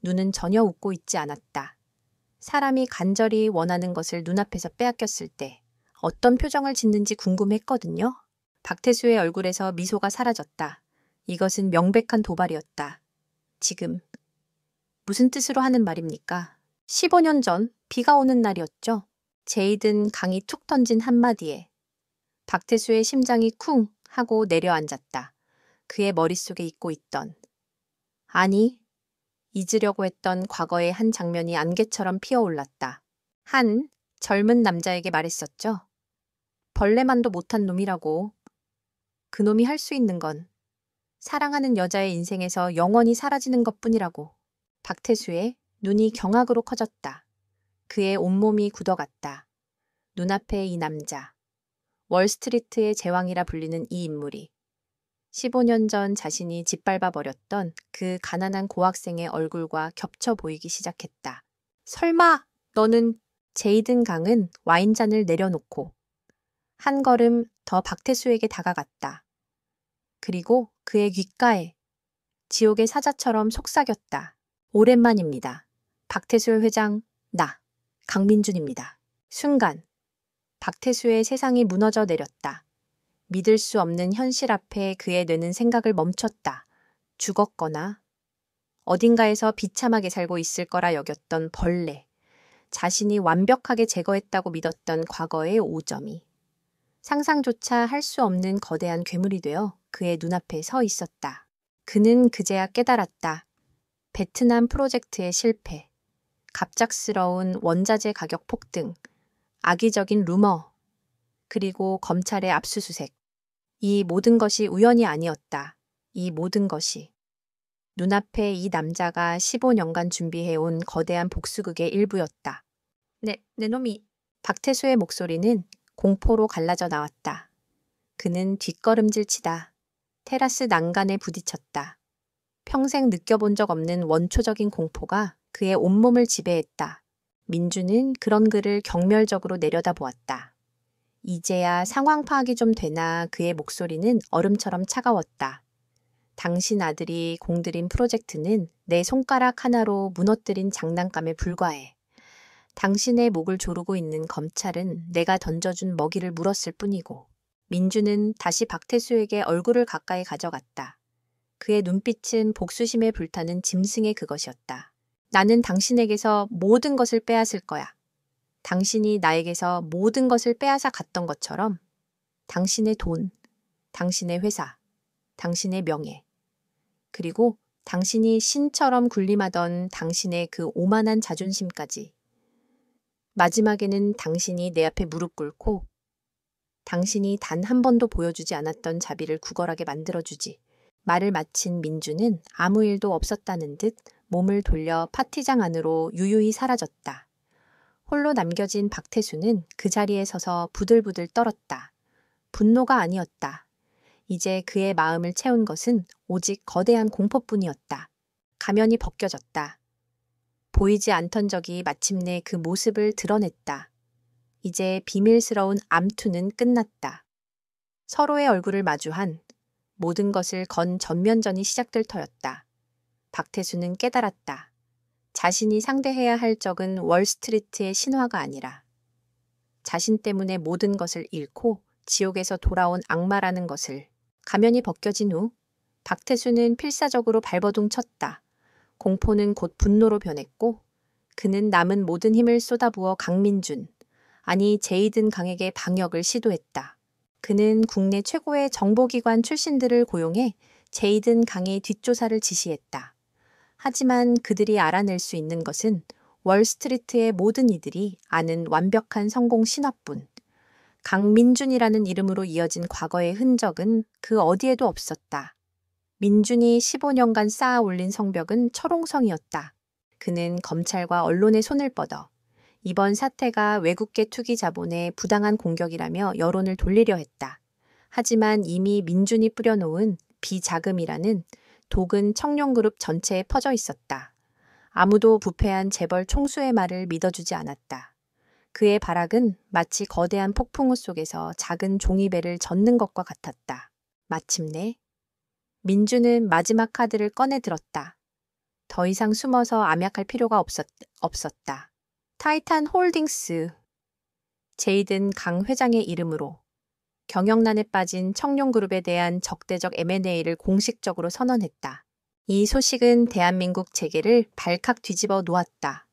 눈은 전혀 웃고 있지 않았다. 사람이 간절히 원하는 것을 눈앞에서 빼앗겼을 때 어떤 표정을 짓는지 궁금했거든요. 박태수의 얼굴에서 미소가 사라졌다. 이것은 명백한 도발이었다. 지금 무슨 뜻으로 하는 말입니까? 15년 전 비가 오는 날이었죠. 제이든 강이 툭 던진 한마디에 박태수의 심장이 쿵 하고 내려앉았다. 그의 머릿속에 잊고 있던, 아니, 잊으려고 했던 과거의 한 장면이 안개처럼 피어올랐다. 한 젊은 남자에게 말했었죠. 벌레만도 못한 놈이라고. 그놈이 할 수 있는 건 사랑하는 여자의 인생에서 영원히 사라지는 것뿐이라고. 박태수의 눈이 경악으로 커졌다. 그의 온몸이 굳어갔다. 눈앞에 이 남자, 월스트리트의 제왕이라 불리는 이 인물이 15년 전 자신이 짓밟아 버렸던 그 가난한 고학생의 얼굴과 겹쳐 보이기 시작했다. 설마 너는... 제이든 강은 와인잔을 내려놓고 한 걸음 더 박태수에게 다가갔다. 그리고 그의 귓가에 지옥의 사자처럼 속삭였다. 오랜만입니다. 박태수 회장, 나 강민준입니다. 순간 박태수의 세상이 무너져 내렸다. 믿을 수 없는 현실 앞에 그의 뇌는 생각을 멈췄다. 죽었거나 어딘가에서 비참하게 살고 있을 거라 여겼던 벌레. 자신이 완벽하게 제거했다고 믿었던 과거의 오점이 상상조차 할 수 없는 거대한 괴물이 되어 그의 눈앞에 서 있었다. 그는 그제야 깨달았다. 베트남 프로젝트의 실패, 갑작스러운 원자재 가격 폭등, 악의적인 루머, 그리고 검찰의 압수수색. 이 모든 것이 우연이 아니었다. 이 모든 것이 눈앞에 이 남자가 15년간 준비해온 거대한 복수극의 일부였다. 내 놈이. 박태수의 목소리는 공포로 갈라져 나왔다. 그는 뒷걸음질 치다 테라스 난간에 부딪혔다. 평생 느껴본 적 없는 원초적인 공포가 그의 온몸을 지배했다. 민주는 그런 그를 경멸적으로 내려다보았다. 이제야 상황 파악이 좀 되나 그의 목소리는 얼음처럼 차가웠다. 당신 아들이 공들인 프로젝트는 내 손가락 하나로 무너뜨린 장난감에 불과해. 당신의 목을 조르고 있는 검찰은 내가 던져준 먹이를 물었을 뿐이고. 민주는 다시 박태수에게 얼굴을 가까이 가져갔다. 그의 눈빛은 복수심에 불타는 짐승의 그것이었다. 나는 당신에게서 모든 것을 빼앗을 거야. 당신이 나에게서 모든 것을 빼앗아 갔던 것처럼 당신의 돈, 당신의 회사, 당신의 명예, 그리고 당신이 신처럼 군림하던 당신의 그 오만한 자존심까지. 마지막에는 당신이 내 앞에 무릎 꿇고 당신이 단 한 번도 보여주지 않았던 자비를 구걸하게 만들어주지. 말을 마친 민주는 아무 일도 없었다는 듯 몸을 돌려 파티장 안으로 유유히 사라졌다. 홀로 남겨진 박태수는 그 자리에 서서 부들부들 떨었다. 분노가 아니었다. 이제 그의 마음을 채운 것은 오직 거대한 공포뿐이었다. 가면이 벗겨졌다. 보이지 않던 적이 마침내 그 모습을 드러냈다. 이제 비밀스러운 암투는 끝났다. 서로의 얼굴을 마주한 모든 것을 건 전면전이 시작될 터였다. 박태수는 깨달았다. 자신이 상대해야 할 적은 월스트리트의 신화가 아니라 자신 때문에 모든 것을 잃고 지옥에서 돌아온 악마라는 것을. 가면이 벗겨진 후 박태수는 필사적으로 발버둥 쳤다. 공포는 곧 분노로 변했고 그는 남은 모든 힘을 쏟아부어 강민준, 아니 제이든 강에게 방역을 시도했다. 그는 국내 최고의 정보기관 출신들을 고용해 제이든 강의 뒷조사를 지시했다. 하지만 그들이 알아낼 수 있는 것은 월스트리트의 모든 이들이 아는 완벽한 성공 신화뿐. 강민준이라는 이름으로 이어진 과거의 흔적은 그 어디에도 없었다. 민준이 15년간 쌓아 올린 성벽은 철옹성이었다. 그는 검찰과 언론의 손을 뻗어 이번 사태가 외국계 투기 자본의 부당한 공격이라며 여론을 돌리려 했다. 하지만 이미 민준이 뿌려놓은 비자금이라는 독은 청룡그룹 전체에 퍼져 있었다. 아무도 부패한 재벌 총수의 말을 믿어주지 않았다. 그의 발악은 마치 거대한 폭풍우 속에서 작은 종이배를 젓는 것과 같았다. 마침내 민주는 마지막 카드를 꺼내 들었다. 더 이상 숨어서 암약할 필요가 없었다. 타이탄 홀딩스, 제이든 강 회장의 이름으로 경영난에 빠진 청룡그룹에 대한 적대적 M&A를 공식적으로 선언했다. 이 소식은 대한민국 재계를 발칵 뒤집어 놓았다.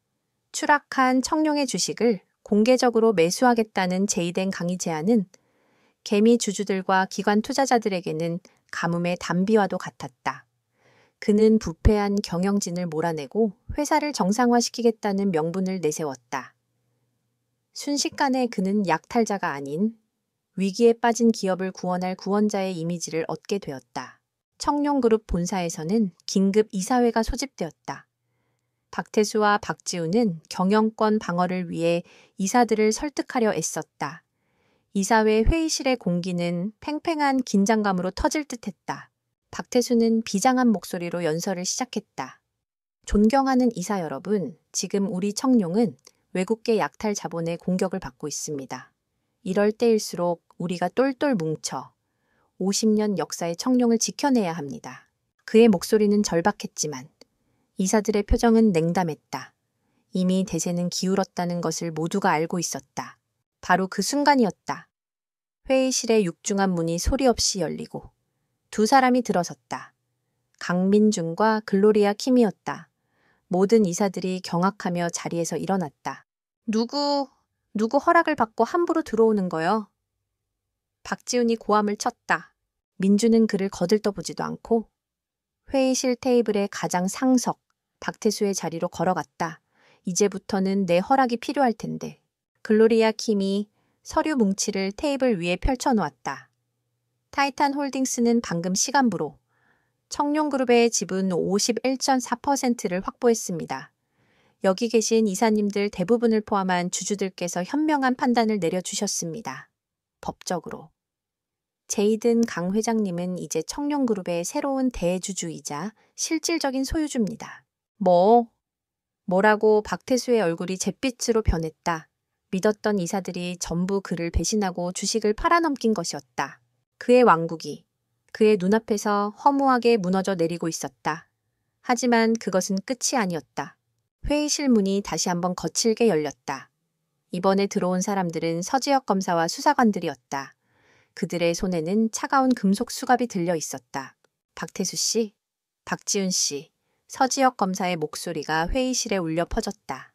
추락한 청룡의 주식을 공개적으로 매수하겠다는 제이든 강의 제안은 개미 주주들과 기관 투자자들에게는 가뭄의 단비와도 같았다. 그는 부패한 경영진을 몰아내고 회사를 정상화시키겠다는 명분을 내세웠다. 순식간에 그는 약탈자가 아닌 위기에 빠진 기업을 구원할 구원자의 이미지를 얻게 되었다. 청룡그룹 본사에서는 긴급 이사회가 소집되었다. 박태수와 박지우는 경영권 방어를 위해 이사들을 설득하려 애썼다. 이사회 회의실의 공기는 팽팽한 긴장감으로 터질 듯했다. 박태수는 비장한 목소리로 연설을 시작했다. 존경하는 이사 여러분, 지금 우리 청룡은 외국계 약탈 자본의 공격을 받고 있습니다. 이럴 때일수록 우리가 똘똘 뭉쳐 50년 역사의 청룡을 지켜내야 합니다. 그의 목소리는 절박했지만 이사들의 표정은 냉담했다. 이미 대세는 기울었다는 것을 모두가 알고 있었다. 바로 그 순간이었다. 회의실의 육중한 문이 소리 없이 열리고 두 사람이 들어섰다. 강민준과 글로리아 킴이었다. 모든 이사들이 경악하며 자리에서 일어났다. 누구 허락을 받고 함부로 들어오는 거요? 박지훈이 고함을 쳤다. 민주는 그를 거들떠보지도 않고 회의실 테이블의 가장 상석, 박태수의 자리로 걸어갔다. 이제부터는 내 허락이 필요할 텐데. 글로리아 킴이 서류 뭉치를 테이블 위에 펼쳐놓았다. 타이탄 홀딩스는 방금 시간부로 청룡그룹의 지분 51.4%를 확보했습니다. 여기 계신 이사님들 대부분을 포함한 주주들께서 현명한 판단을 내려주셨습니다. 법적으로. 제이든 강 회장님은 이제 청룡그룹의 새로운 대주주이자 실질적인 소유주입니다. 뭐라고 박태수의 얼굴이 잿빛으로 변했다. 믿었던 이사들이 전부 그를 배신하고 주식을 팔아넘긴 것이었다. 그의 왕국이 그의 눈앞에서 허무하게 무너져 내리고 있었다. 하지만 그것은 끝이 아니었다. 회의실 문이 다시 한번 거칠게 열렸다. 이번에 들어온 사람들은 서지혁 검사와 수사관들이었다. 그들의 손에는 차가운 금속 수갑이 들려 있었다. 박태수 씨, 박지훈 씨, 서지혁 검사의 목소리가 회의실에 울려 퍼졌다.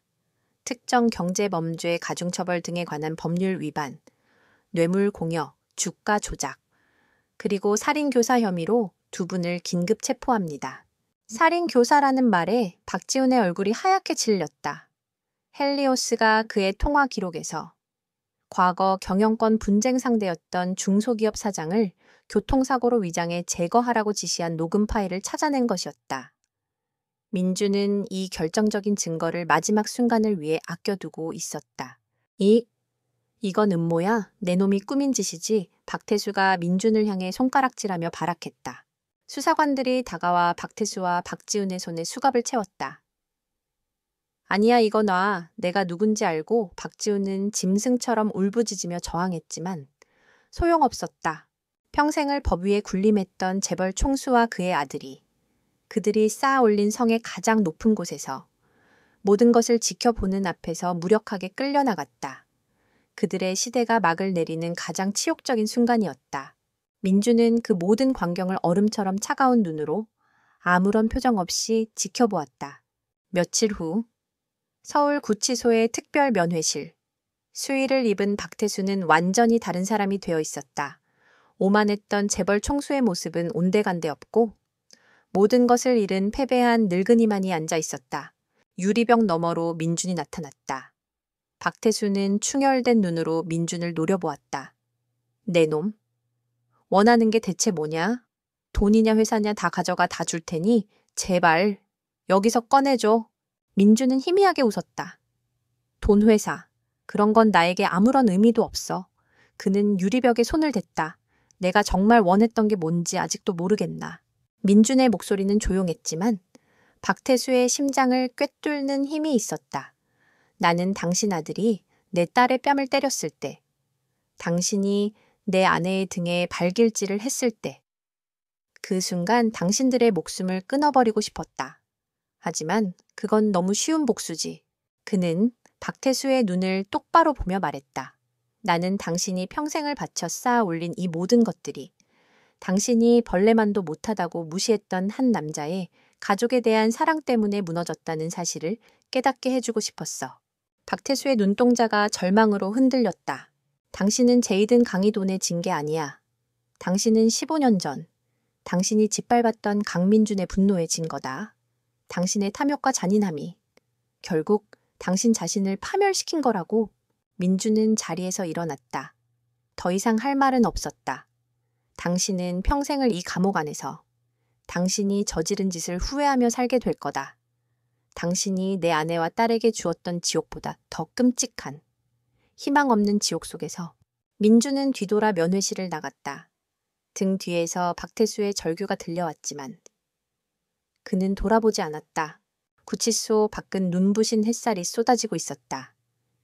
특정 경제범죄 가중처벌 등에 관한 법률 위반, 뇌물공여, 주가 조작, 그리고 살인교사 혐의로 두 분을 긴급 체포합니다. 살인교사라는 말에 박지훈의 얼굴이 하얗게 질렸다. 헬리오스가 그의 통화 기록에서 과거 경영권 분쟁 상대였던 중소기업 사장을 교통사고로 위장해 제거하라고 지시한 녹음 파일을 찾아낸 것이었다. 민주는 이 결정적인 증거를 마지막 순간을 위해 아껴두고 있었다. 이건 음모야? 내 놈이 꾸민 짓이지. 박태수가 민준을 향해 손가락질하며 발악했다. 수사관들이 다가와 박태수와 박지훈의 손에 수갑을 채웠다. 아니야, 이거 놔. 내가 누군지 알고. 박지훈은 짐승처럼 울부짖으며 저항했지만 소용없었다. 평생을 법 위에 군림했던 재벌 총수와 그의 아들이 그들이 쌓아 올린 성의 가장 높은 곳에서 모든 것을 지켜보는 앞에서 무력하게 끌려나갔다. 그들의 시대가 막을 내리는 가장 치욕적인 순간이었다. 민주는 그 모든 광경을 얼음처럼 차가운 눈으로 아무런 표정 없이 지켜보았다. 며칠 후 서울구치소의 특별 면회실. 수의를 입은 박태수는 완전히 다른 사람이 되어 있었다. 오만했던 재벌 총수의 모습은 온데간데 없고 모든 것을 잃은 패배한 늙은이만이 앉아 있었다. 유리병 너머로 민준이 나타났다. 박태수는 충혈된 눈으로 민준을 노려보았다. 내 놈. 원하는 게 대체 뭐냐? 돈이냐 회사냐 다 가져가 다 줄 테니 제발 여기서 꺼내줘. 민준은 희미하게 웃었다. 돈 회사. 그런 건 나에게 아무런 의미도 없어. 그는 유리벽에 손을 댔다. 내가 정말 원했던 게 뭔지 아직도 모르겠나. 민준의 목소리는 조용했지만 박태수의 심장을 꿰뚫는 힘이 있었다. 나는 당신 아들이 내 딸의 뺨을 때렸을 때, 당신이 내 아내의 등에 발길질을 했을 때, 그 순간 당신들의 목숨을 끊어버리고 싶었다. 하지만 그건 너무 쉬운 복수지. 그는 박태수의 눈을 똑바로 보며 말했다. 나는 당신이 평생을 바쳐 쌓아 올린 이 모든 것들이 당신이 벌레만도 못하다고 무시했던 한 남자의 가족에 대한 사랑 때문에 무너졌다는 사실을 깨닫게 해주고 싶었어. 박태수의 눈동자가 절망으로 흔들렸다. 당신은 제이든 강희돈에 진 게 아니야. 당신은 15년 전 당신이 짓밟았던 강민준의 분노에 진 거다. 당신의 탐욕과 잔인함이 결국 당신 자신을 파멸시킨 거라고. 민준은 자리에서 일어났다. 더 이상 할 말은 없었다. 당신은 평생을 이 감옥 안에서 당신이 저지른 짓을 후회하며 살게 될 거다. 당신이 내 아내와 딸에게 주었던 지옥보다 더 끔찍한 희망 없는 지옥 속에서. 민준은 뒤돌아 면회실을 나갔다. 등 뒤에서 박태수의 절규가 들려왔지만 그는 돌아보지 않았다. 구치소 밖은 눈부신 햇살이 쏟아지고 있었다.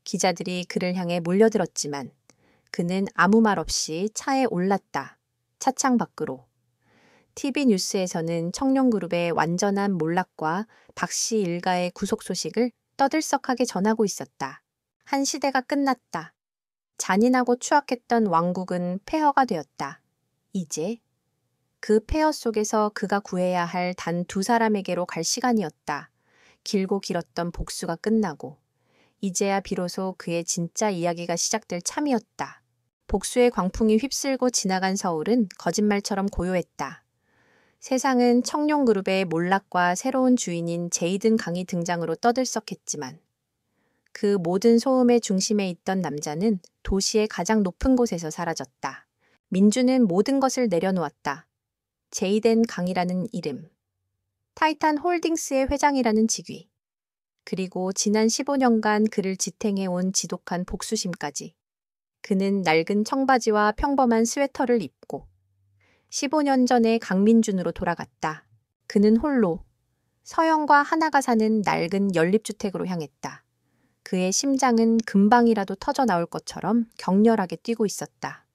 기자들이 그를 향해 몰려들었지만 그는 아무 말 없이 차에 올랐다. 차창 밖으로. TV 뉴스에서는 청룡그룹의 완전한 몰락과 박씨 일가의 구속 소식을 떠들썩하게 전하고 있었다. 한 시대가 끝났다. 잔인하고 추악했던 왕국은 폐허가 되었다. 이제 그 폐허 속에서 그가 구해야 할 단 두 사람에게로 갈 시간이었다. 길고 길었던 복수가 끝나고 이제야 비로소 그의 진짜 이야기가 시작될 참이었다. 복수의 광풍이 휩쓸고 지나간 서울은 거짓말처럼 고요했다. 세상은 청룡그룹의 몰락과 새로운 주인인 제이든 강이 등장으로 떠들썩했지만 그 모든 소음의 중심에 있던 남자는 도시의 가장 높은 곳에서 사라졌다. 민주는 모든 것을 내려놓았다. 제이든 강이라는 이름, 타이탄 홀딩스의 회장이라는 직위, 그리고 지난 15년간 그를 지탱해온 지독한 복수심까지. 그는 낡은 청바지와 평범한 스웨터를 입고 15년 전의 강민준으로 돌아갔다. 그는 홀로 서영과 하나가 사는 낡은 연립주택으로 향했다. 그의 심장은 금방이라도 터져 나올 것처럼 격렬하게 뛰고 있었다.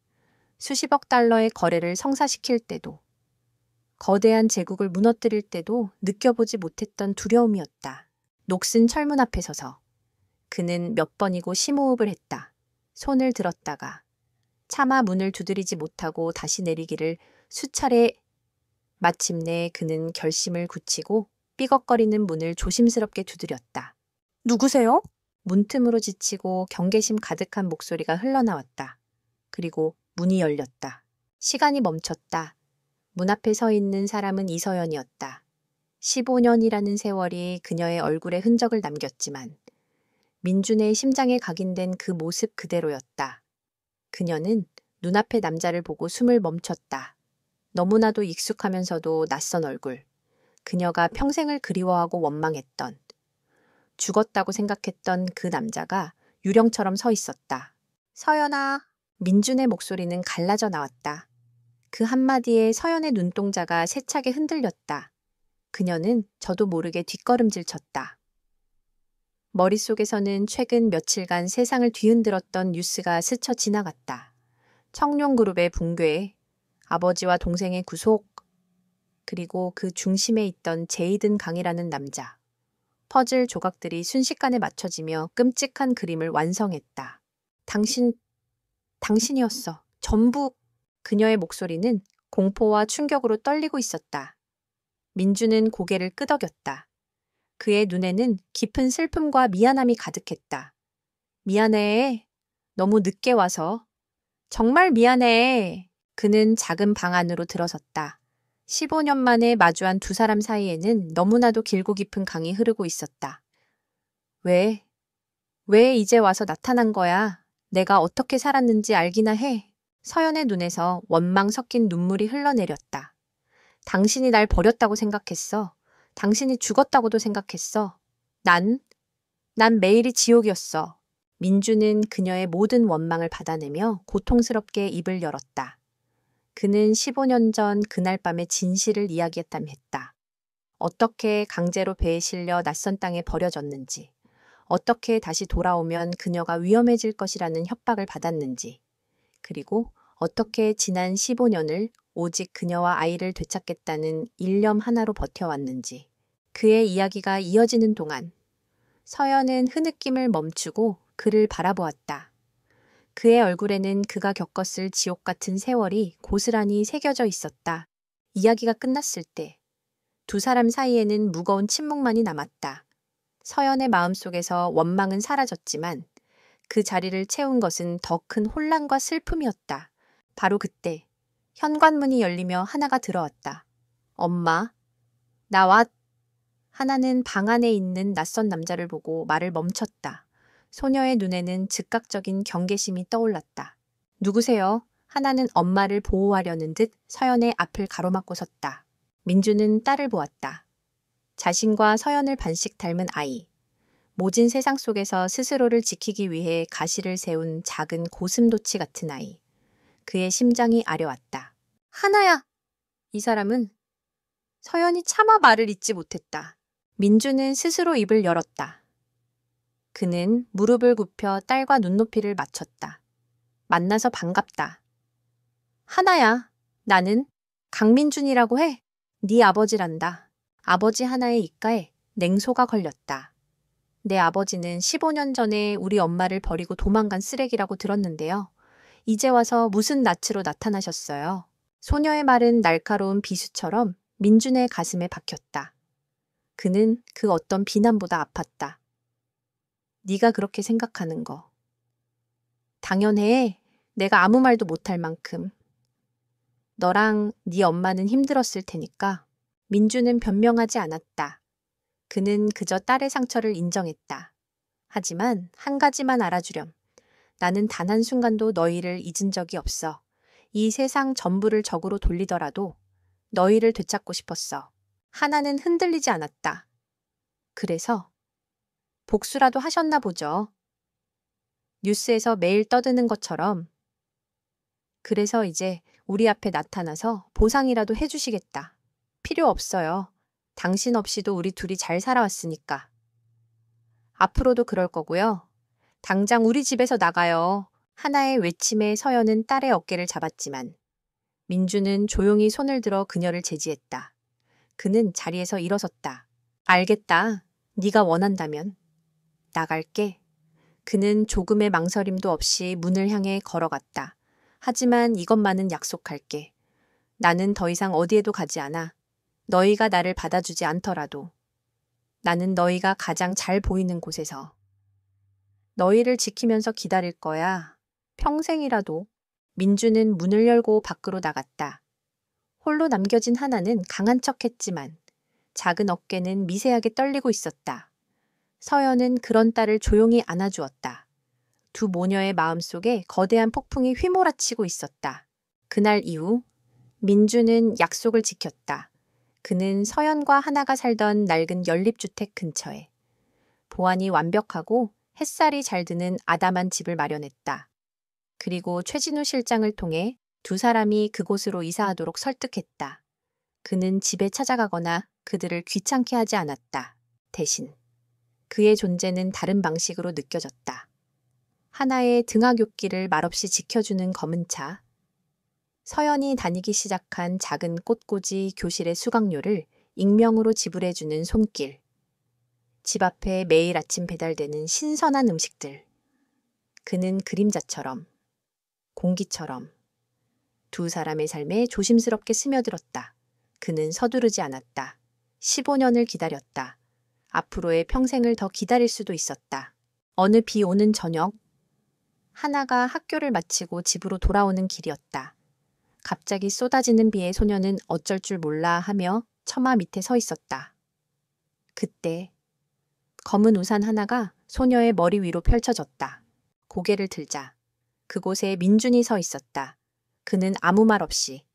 수십억 달러의 거래를 성사시킬 때도, 거대한 제국을 무너뜨릴 때도 느껴보지 못했던 두려움이었다. 녹슨 철문 앞에 서서 그는 몇 번이고 심호흡을 했다. 손을 들었다가 차마 문을 두드리지 못하고 다시 내리기를 수차례. 마침내 그는 결심을 굳히고 삐걱거리는 문을 조심스럽게 두드렸다. 누구세요? 문틈으로 지치고 경계심 가득한 목소리가 흘러나왔다. 그리고 문이 열렸다. 시간이 멈췄다. 문 앞에 서 있는 사람은 이서연이었다. 15년이라는 세월이 그녀의 얼굴에 흔적을 남겼지만 민준의 심장에 각인된 그 모습 그대로였다. 그녀는 눈앞의 남자를 보고 숨을 멈췄다. 너무나도 익숙하면서도 낯선 얼굴. 그녀가 평생을 그리워하고 원망했던, 죽었다고 생각했던 그 남자가 유령처럼 서 있었다. 서연아. 민준의 목소리는 갈라져 나왔다. 그 한마디에 서연의 눈동자가 세차게 흔들렸다. 그녀는 저도 모르게 뒷걸음질 쳤다. 머릿속에서는 최근 며칠간 세상을 뒤흔들었던 뉴스가 스쳐 지나갔다. 청룡그룹의 붕괴, 아버지와 동생의 구속, 그리고 그 중심에 있던 제이든 강이라는 남자. 퍼즐 조각들이 순식간에 맞춰지며 끔찍한 그림을 완성했다. 당신이었어. 전부. 그녀의 목소리는 공포와 충격으로 떨리고 있었다. 민주는 고개를 끄덕였다. 그의 눈에는 깊은 슬픔과 미안함이 가득했다. 미안해. 너무 늦게 와서. 정말 미안해. 그는 작은 방 안으로 들어섰다. 15년 만에 마주한 두 사람 사이에는 너무나도 길고 깊은 강이 흐르고 있었다. 왜 이제 와서 나타난 거야? 내가 어떻게 살았는지 알기나 해. 서연의 눈에서 원망 섞인 눈물이 흘러내렸다. 당신이 날 버렸다고 생각했어. 당신이 죽었다고도 생각했어. 난 매일이 지옥이었어. 민주는 그녀의 모든 원망을 받아내며 고통스럽게 입을 열었다. 그는 15년 전 그날 밤의 진실을 이야기했다며 했다. 어떻게 강제로 배에 실려 낯선 땅에 버려졌는지, 어떻게 다시 돌아오면 그녀가 위험해질 것이라는 협박을 받았는지, 그리고 어떻게 지난 15년을 오직 그녀와 아이를 되찾겠다는 일념 하나로 버텨왔는지. 그의 이야기가 이어지는 동안 서연은 흐느낌을 멈추고 그를 바라보았다. 그의 얼굴에는 그가 겪었을 지옥 같은 세월이 고스란히 새겨져 있었다. 이야기가 끝났을 때 두 사람 사이에는 무거운 침묵만이 남았다. 서연의 마음속에서 원망은 사라졌지만 그 자리를 채운 것은 더 큰 혼란과 슬픔이었다. 바로 그때 현관문이 열리며 하나가 들어왔다. 엄마, 나와. 하나는 방 안에 있는 낯선 남자를 보고 말을 멈췄다. 소녀의 눈에는 즉각적인 경계심이 떠올랐다. 누구세요? 하나는 엄마를 보호하려는 듯 서연의 앞을 가로막고 섰다. 민주는 딸을 보았다. 자신과 서연을 반씩 닮은 아이. 모진 세상 속에서 스스로를 지키기 위해 가시를 세운 작은 고슴도치 같은 아이. 그의 심장이 아려왔다. 하나야! 이 사람은 서연이 차마 말을 잇지 못했다. 민주는 스스로 입을 열었다. 그는 무릎을 굽혀 딸과 눈높이를 맞췄다. 만나서 반갑다. 하나야, 나는 강민준이라고 해. 네 아버지란다. 아버지 하나의 입가에 냉소가 걸렸다. 내 아버지는 15년 전에 우리 엄마를 버리고 도망간 쓰레기라고 들었는데요. 이제 와서 무슨 낯으로 나타나셨어요. 소녀의 말은 날카로운 비수처럼 민준의 가슴에 박혔다. 그는 그 어떤 비난보다 아팠다. 네가 그렇게 생각하는 거. 당연해. 내가 아무 말도 못할 만큼. 너랑 네 엄마는 힘들었을 테니까. 민주는 변명하지 않았다. 그는 그저 딸의 상처를 인정했다. 하지만 한 가지만 알아주렴. 나는 단 한순간도 너희를 잊은 적이 없어. 이 세상 전부를 적으로 돌리더라도 너희를 되찾고 싶었어. 하나는 흔들리지 않았다. 그래서 복수라도 하셨나 보죠. 뉴스에서 매일 떠드는 것처럼. 그래서 이제 우리 앞에 나타나서 보상이라도 해주시겠다. 필요 없어요. 당신 없이도 우리 둘이 잘 살아왔으니까. 앞으로도 그럴 거고요. 당장 우리 집에서 나가요. 하나의 외침에 서연은 딸의 어깨를 잡았지만 민주는 조용히 손을 들어 그녀를 제지했다. 그는 자리에서 일어섰다. 알겠다. 네가 원한다면. 나갈게. 그는 조금의 망설임도 없이 문을 향해 걸어갔다. 하지만 이것만은 약속할게. 나는 더 이상 어디에도 가지 않아. 너희가 나를 받아주지 않더라도. 나는 너희가 가장 잘 보이는 곳에서. 너희를 지키면서 기다릴 거야. 평생이라도. 민주는 문을 열고 밖으로 나갔다. 홀로 남겨진 하나는 강한 척했지만 작은 어깨는 미세하게 떨리고 있었다. 서연은 그런 딸을 조용히 안아주었다. 두 모녀의 마음속에 거대한 폭풍이 휘몰아치고 있었다. 그날 이후 민주는 약속을 지켰다. 그는 서연과 하나가 살던 낡은 연립주택 근처에 보안이 완벽하고 햇살이 잘 드는 아담한 집을 마련했다. 그리고 최진우 실장을 통해 두 사람이 그곳으로 이사하도록 설득했다. 그는 집에 찾아가거나 그들을 귀찮게 하지 않았다. 대신 그의 존재는 다른 방식으로 느껴졌다. 하나의 등하굣길을 말없이 지켜주는 검은 차, 서연이 다니기 시작한 작은 꽃꽂이 교실의 수강료를 익명으로 지불해주는 손길, 집 앞에 매일 아침 배달되는 신선한 음식들. 그는 그림자처럼, 공기처럼 두 사람의 삶에 조심스럽게 스며들었다. 그는 서두르지 않았다. 15년을 기다렸다. 앞으로의 평생을 더 기다릴 수도 있었다. 어느 비 오는 저녁, 하나가 학교를 마치고 집으로 돌아오는 길이었다. 갑자기 쏟아지는 비에 소녀는 어쩔 줄 몰라 하며 처마 밑에 서 있었다. 그때 검은 우산 하나가 소녀의 머리 위로 펼쳐졌다. 고개를 들자 그곳에 민준이 서 있었다. 그는 아무 말 없이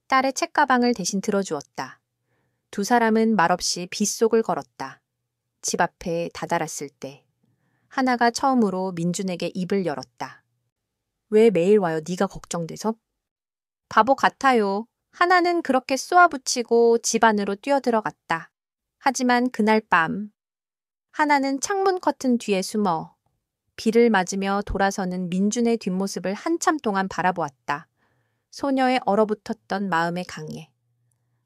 딸의 책가방을 대신 들어주었다. 두 사람은 말없이 빗속을 걸었다. 집 앞에 다다랐을 때 하나가 처음으로 민준에게 입을 열었다. 왜 매일 와요? 네가 걱정돼서? 바보 같아요. 하나는 그렇게 쏘아붙이고 집 안으로 뛰어들어갔다. 하지만 그날 밤 하나는 창문 커튼 뒤에 숨어 비를 맞으며 돌아서는 민준의 뒷모습을 한참 동안 바라보았다. 소녀의 얼어붙었던 마음의 강에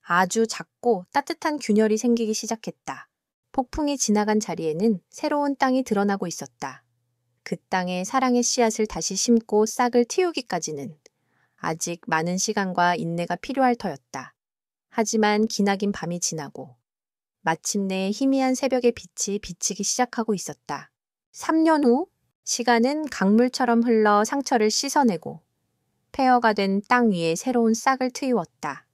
아주 작고 따뜻한 균열이 생기기 시작했다. 폭풍이 지나간 자리에는 새로운 땅이 드러나고 있었다. 그 땅에 사랑의 씨앗을 다시 심고 싹을 틔우기까지는 아직 많은 시간과 인내가 필요할 터였다. 하지만 기나긴 밤이 지나고 마침내 희미한 새벽의 빛이 비치기 시작하고 있었다. 3년 후 시간은 강물처럼 흘러 상처를 씻어내고 폐허가 된 땅 위에 새로운 싹을 트이웠다.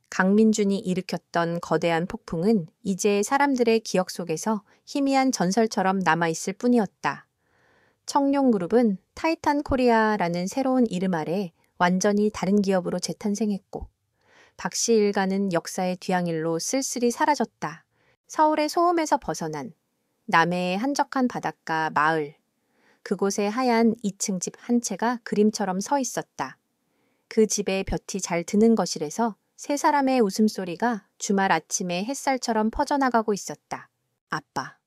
강민준이 일으켰던 거대한 폭풍은 이제 사람들의 기억 속에서 희미한 전설처럼 남아있을 뿐이었다. 청룡그룹은 타이탄 코리아라는 새로운 이름 아래 완전히 다른 기업으로 재탄생했고 박씨 일가는 역사의 뒤향일로 쓸쓸히 사라졌다. 서울의 소음에서 벗어난 남해의 한적한 바닷가 마을, 그곳에 하얀 2층 집 한 채가 그림처럼 서 있었다. 그 집에 볕이 잘 드는 거실에서 세 사람의 웃음소리가 주말 아침에 햇살처럼 퍼져나가고 있었다. 아빠,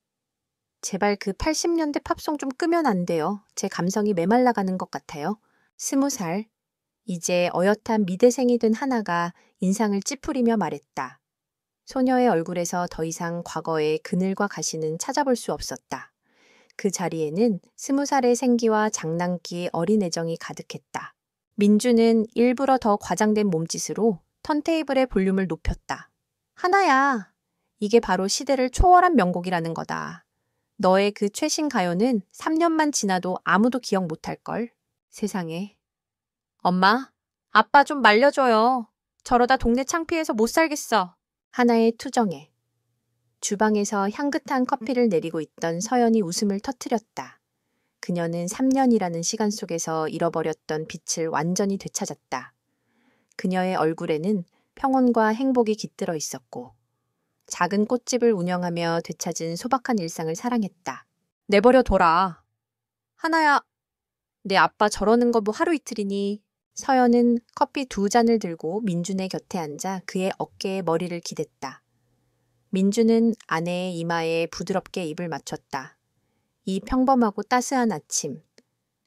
제발 그 80년대 팝송 좀 끄면 안 돼요. 제 감성이 메말라가는 것 같아요. 20살, 이제 어엿한 미대생이 된 하나가 인상을 찌푸리며 말했다. 소녀의 얼굴에서 더 이상 과거의 그늘과 가시는 찾아볼 수 없었다. 그 자리에는 20살의 생기와 장난기 어린 애정이 가득했다. 민주는 일부러 더 과장된 몸짓으로 턴테이블의 볼륨을 높였다. 하나야, 이게 바로 시대를 초월한 명곡이라는 거다. 너의 그 최신 가요는 3년만 지나도 아무도 기억 못할걸. 세상에. 엄마, 아빠 좀 말려줘요. 저러다 동네 창피해서 못 살겠어. 하나의 투정에. 주방에서 향긋한 커피를 내리고 있던 서연이 웃음을 터뜨렸다. 그녀는 3년이라는 시간 속에서 잃어버렸던 빛을 완전히 되찾았다. 그녀의 얼굴에는 평온과 행복이 깃들어 있었고 작은 꽃집을 운영하며 되찾은 소박한 일상을 사랑했다. 내버려 둬라. 하나야, 내 아빠 저러는 거 뭐 하루 이틀이니. 서연은 커피 2잔을 들고 민준의 곁에 앉아 그의 어깨에 머리를 기댔다. 민준은 아내의 이마에 부드럽게 입을 맞췄다. 이 평범하고 따스한 아침.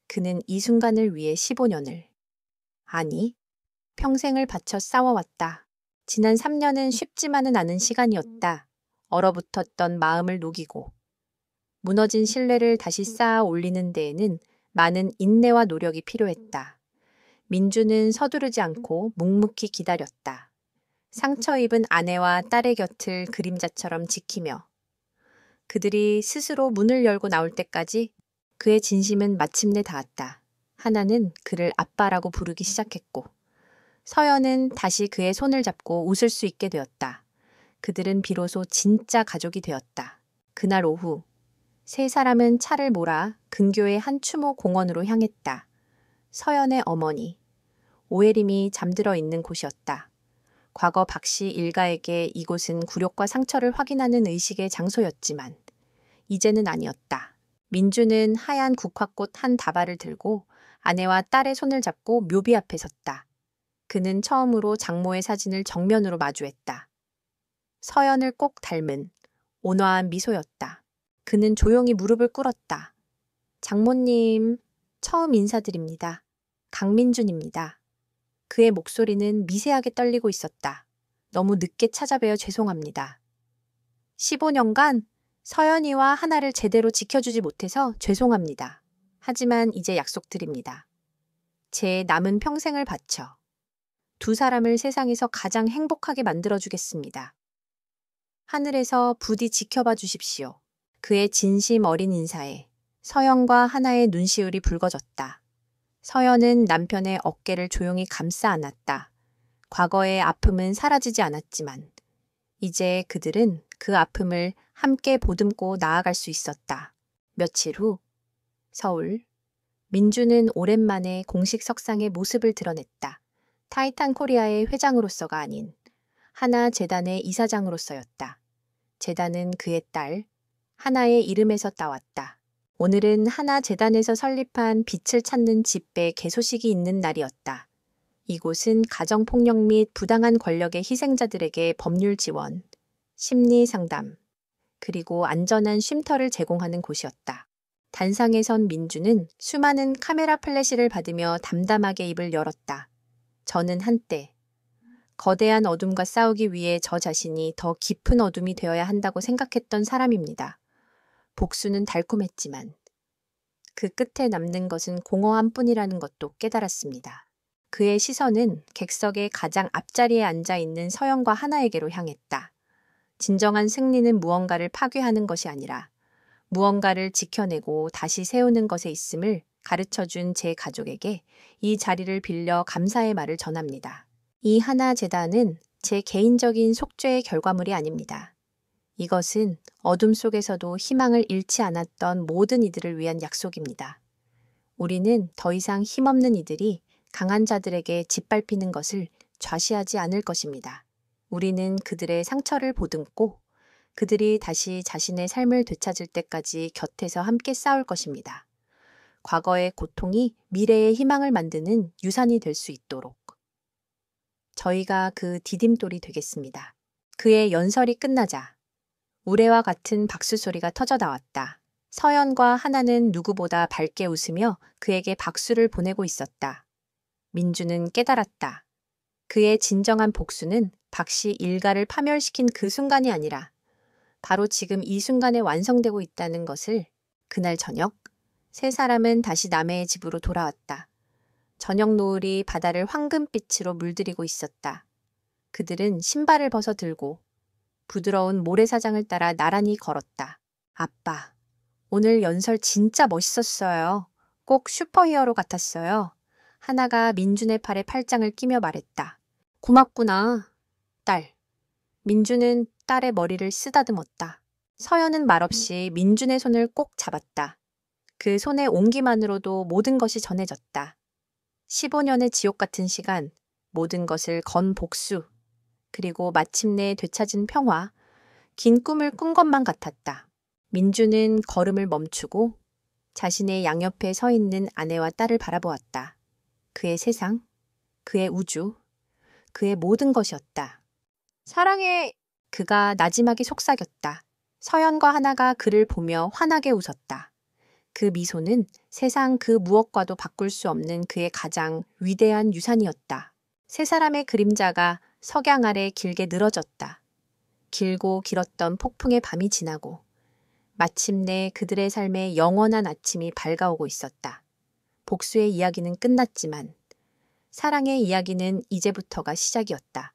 그는 이 순간을 위해 15년을. 아니, 평생을 바쳐 싸워왔다. 지난 3년은 쉽지만은 않은 시간이었다. 얼어붙었던 마음을 녹이고. 무너진 신뢰를 다시 쌓아 올리는 데에는 많은 인내와 노력이 필요했다. 민주는 서두르지 않고 묵묵히 기다렸다. 상처 입은 아내와 딸의 곁을 그림자처럼 지키며 그들이 스스로 문을 열고 나올 때까지 그의 진심은 마침내 닿았다. 하나는 그를 아빠라고 부르기 시작했고 서연은 다시 그의 손을 잡고 웃을 수 있게 되었다. 그들은 비로소 진짜 가족이 되었다. 그날 오후 세 사람은 차를 몰아 근교의 한 추모 공원으로 향했다. 서연의 어머니, 오혜림이 잠들어 있는 곳이었다. 과거 박씨 일가에게 이곳은 굴욕과 상처를 확인하는 의식의 장소였지만 이제는 아니었다. 민주는 하얀 국화꽃 한 다발을 들고 아내와 딸의 손을 잡고 묘비 앞에 섰다. 그는 처음으로 장모의 사진을 정면으로 마주했다. 서연을 꼭 닮은 온화한 미소였다. 그는 조용히 무릎을 꿇었다. 장모님, 처음 인사드립니다. 강민준입니다. 그의 목소리는 미세하게 떨리고 있었다. 너무 늦게 찾아뵈어 죄송합니다. 15년간 서연이와 하나를 제대로 지켜주지 못해서 죄송합니다. 하지만 이제 약속드립니다. 제 남은 평생을 바쳐 두 사람을 세상에서 가장 행복하게 만들어주겠습니다. 하늘에서 부디 지켜봐 주십시오. 그의 진심 어린 인사에 서연과 하나의 눈시울이 붉어졌다. 서연은 남편의 어깨를 조용히 감싸 안았다. 과거의 아픔은 사라지지 않았지만 이제 그들은 그 아픔을 함께 보듬고 나아갈 수 있었다. 며칠 후 서울. 민주는 오랜만에 공식 석상에 모습을 드러냈다. 타이탄 코리아의 회장으로서가 아닌 하나 재단의 이사장으로서였다. 재단은 그의 딸 하나의 이름에서 따왔다. 오늘은 하나 재단에서 설립한 빛을 찾는 집회 개소식이 있는 날이었다. 이곳은 가정폭력 및 부당한 권력의 희생자들에게 법률 지원, 심리 상담, 그리고 안전한 쉼터를 제공하는 곳이었다. 단상에 선 민주는 수많은 카메라 플래시를 받으며 담담하게 입을 열었다. 저는 한때 거대한 어둠과 싸우기 위해 저 자신이 더 깊은 어둠이 되어야 한다고 생각했던 사람입니다. 복수는 달콤했지만 그 끝에 남는 것은 공허함 뿐이라는 것도 깨달았습니다. 그의 시선은 객석의 가장 앞자리에 앉아 있는 서연과 하나에게로 향했다. 진정한 승리는 무언가를 파괴하는 것이 아니라 무언가를 지켜내고 다시 세우는 것에 있음을 가르쳐준 제 가족에게 이 자리를 빌려 감사의 말을 전합니다. 이 하나 재단은 제 개인적인 속죄의 결과물이 아닙니다. 이것은 어둠 속에서도 희망을 잃지 않았던 모든 이들을 위한 약속입니다. 우리는 더 이상 힘없는 이들이 강한 자들에게 짓밟히는 것을 좌시하지 않을 것입니다. 우리는 그들의 상처를 보듬고 그들이 다시 자신의 삶을 되찾을 때까지 곁에서 함께 싸울 것입니다. 과거의 고통이 미래의 희망을 만드는 유산이 될 수 있도록. 저희가 그 디딤돌이 되겠습니다. 그의 연설이 끝나자 우레와 같은 박수 소리가 터져 나왔다. 서연과 하나는 누구보다 밝게 웃으며 그에게 박수를 보내고 있었다. 민주는 깨달았다. 그의 진정한 복수는 박씨 일가를 파멸시킨 그 순간이 아니라 바로 지금 이 순간에 완성되고 있다는 것을. 그날 저녁, 세 사람은 다시 남해의 집으로 돌아왔다. 저녁 노을이 바다를 황금빛으로 물들이고 있었다. 그들은 신발을 벗어 들고 부드러운 모래사장을 따라 나란히 걸었다. 아빠, 오늘 연설 진짜 멋있었어요. 꼭 슈퍼히어로 같았어요. 하나가 민준의 팔에 팔짱을 끼며 말했다. 고맙구나, 딸. 민준은 딸의 머리를 쓰다듬었다. 서연은 말없이 민준의 손을 꼭 잡았다. 그 손의 온기만으로도 모든 것이 전해졌다. 15년의 지옥 같은 시간, 모든 것을 건 복수, 그리고 마침내 되찾은 평화, 긴 꿈을 꾼 것만 같았다. 민준은 걸음을 멈추고 자신의 양옆에 서 있는 아내와 딸을 바라보았다. 그의 세상, 그의 우주, 그의 모든 것이었다. 사랑해. 그가 나지막이 속삭였다. 서연과 하나가 그를 보며 환하게 웃었다. 그 미소는 세상 그 무엇과도 바꿀 수 없는 그의 가장 위대한 유산이었다. 세 사람의 그림자가 석양 아래 길게 늘어졌다. 길고 길었던 폭풍의 밤이 지나고 마침내 그들의 삶에 영원한 아침이 밝아오고 있었다. 복수의 이야기는 끝났지만 사랑의 이야기는 이제부터가 시작이었다.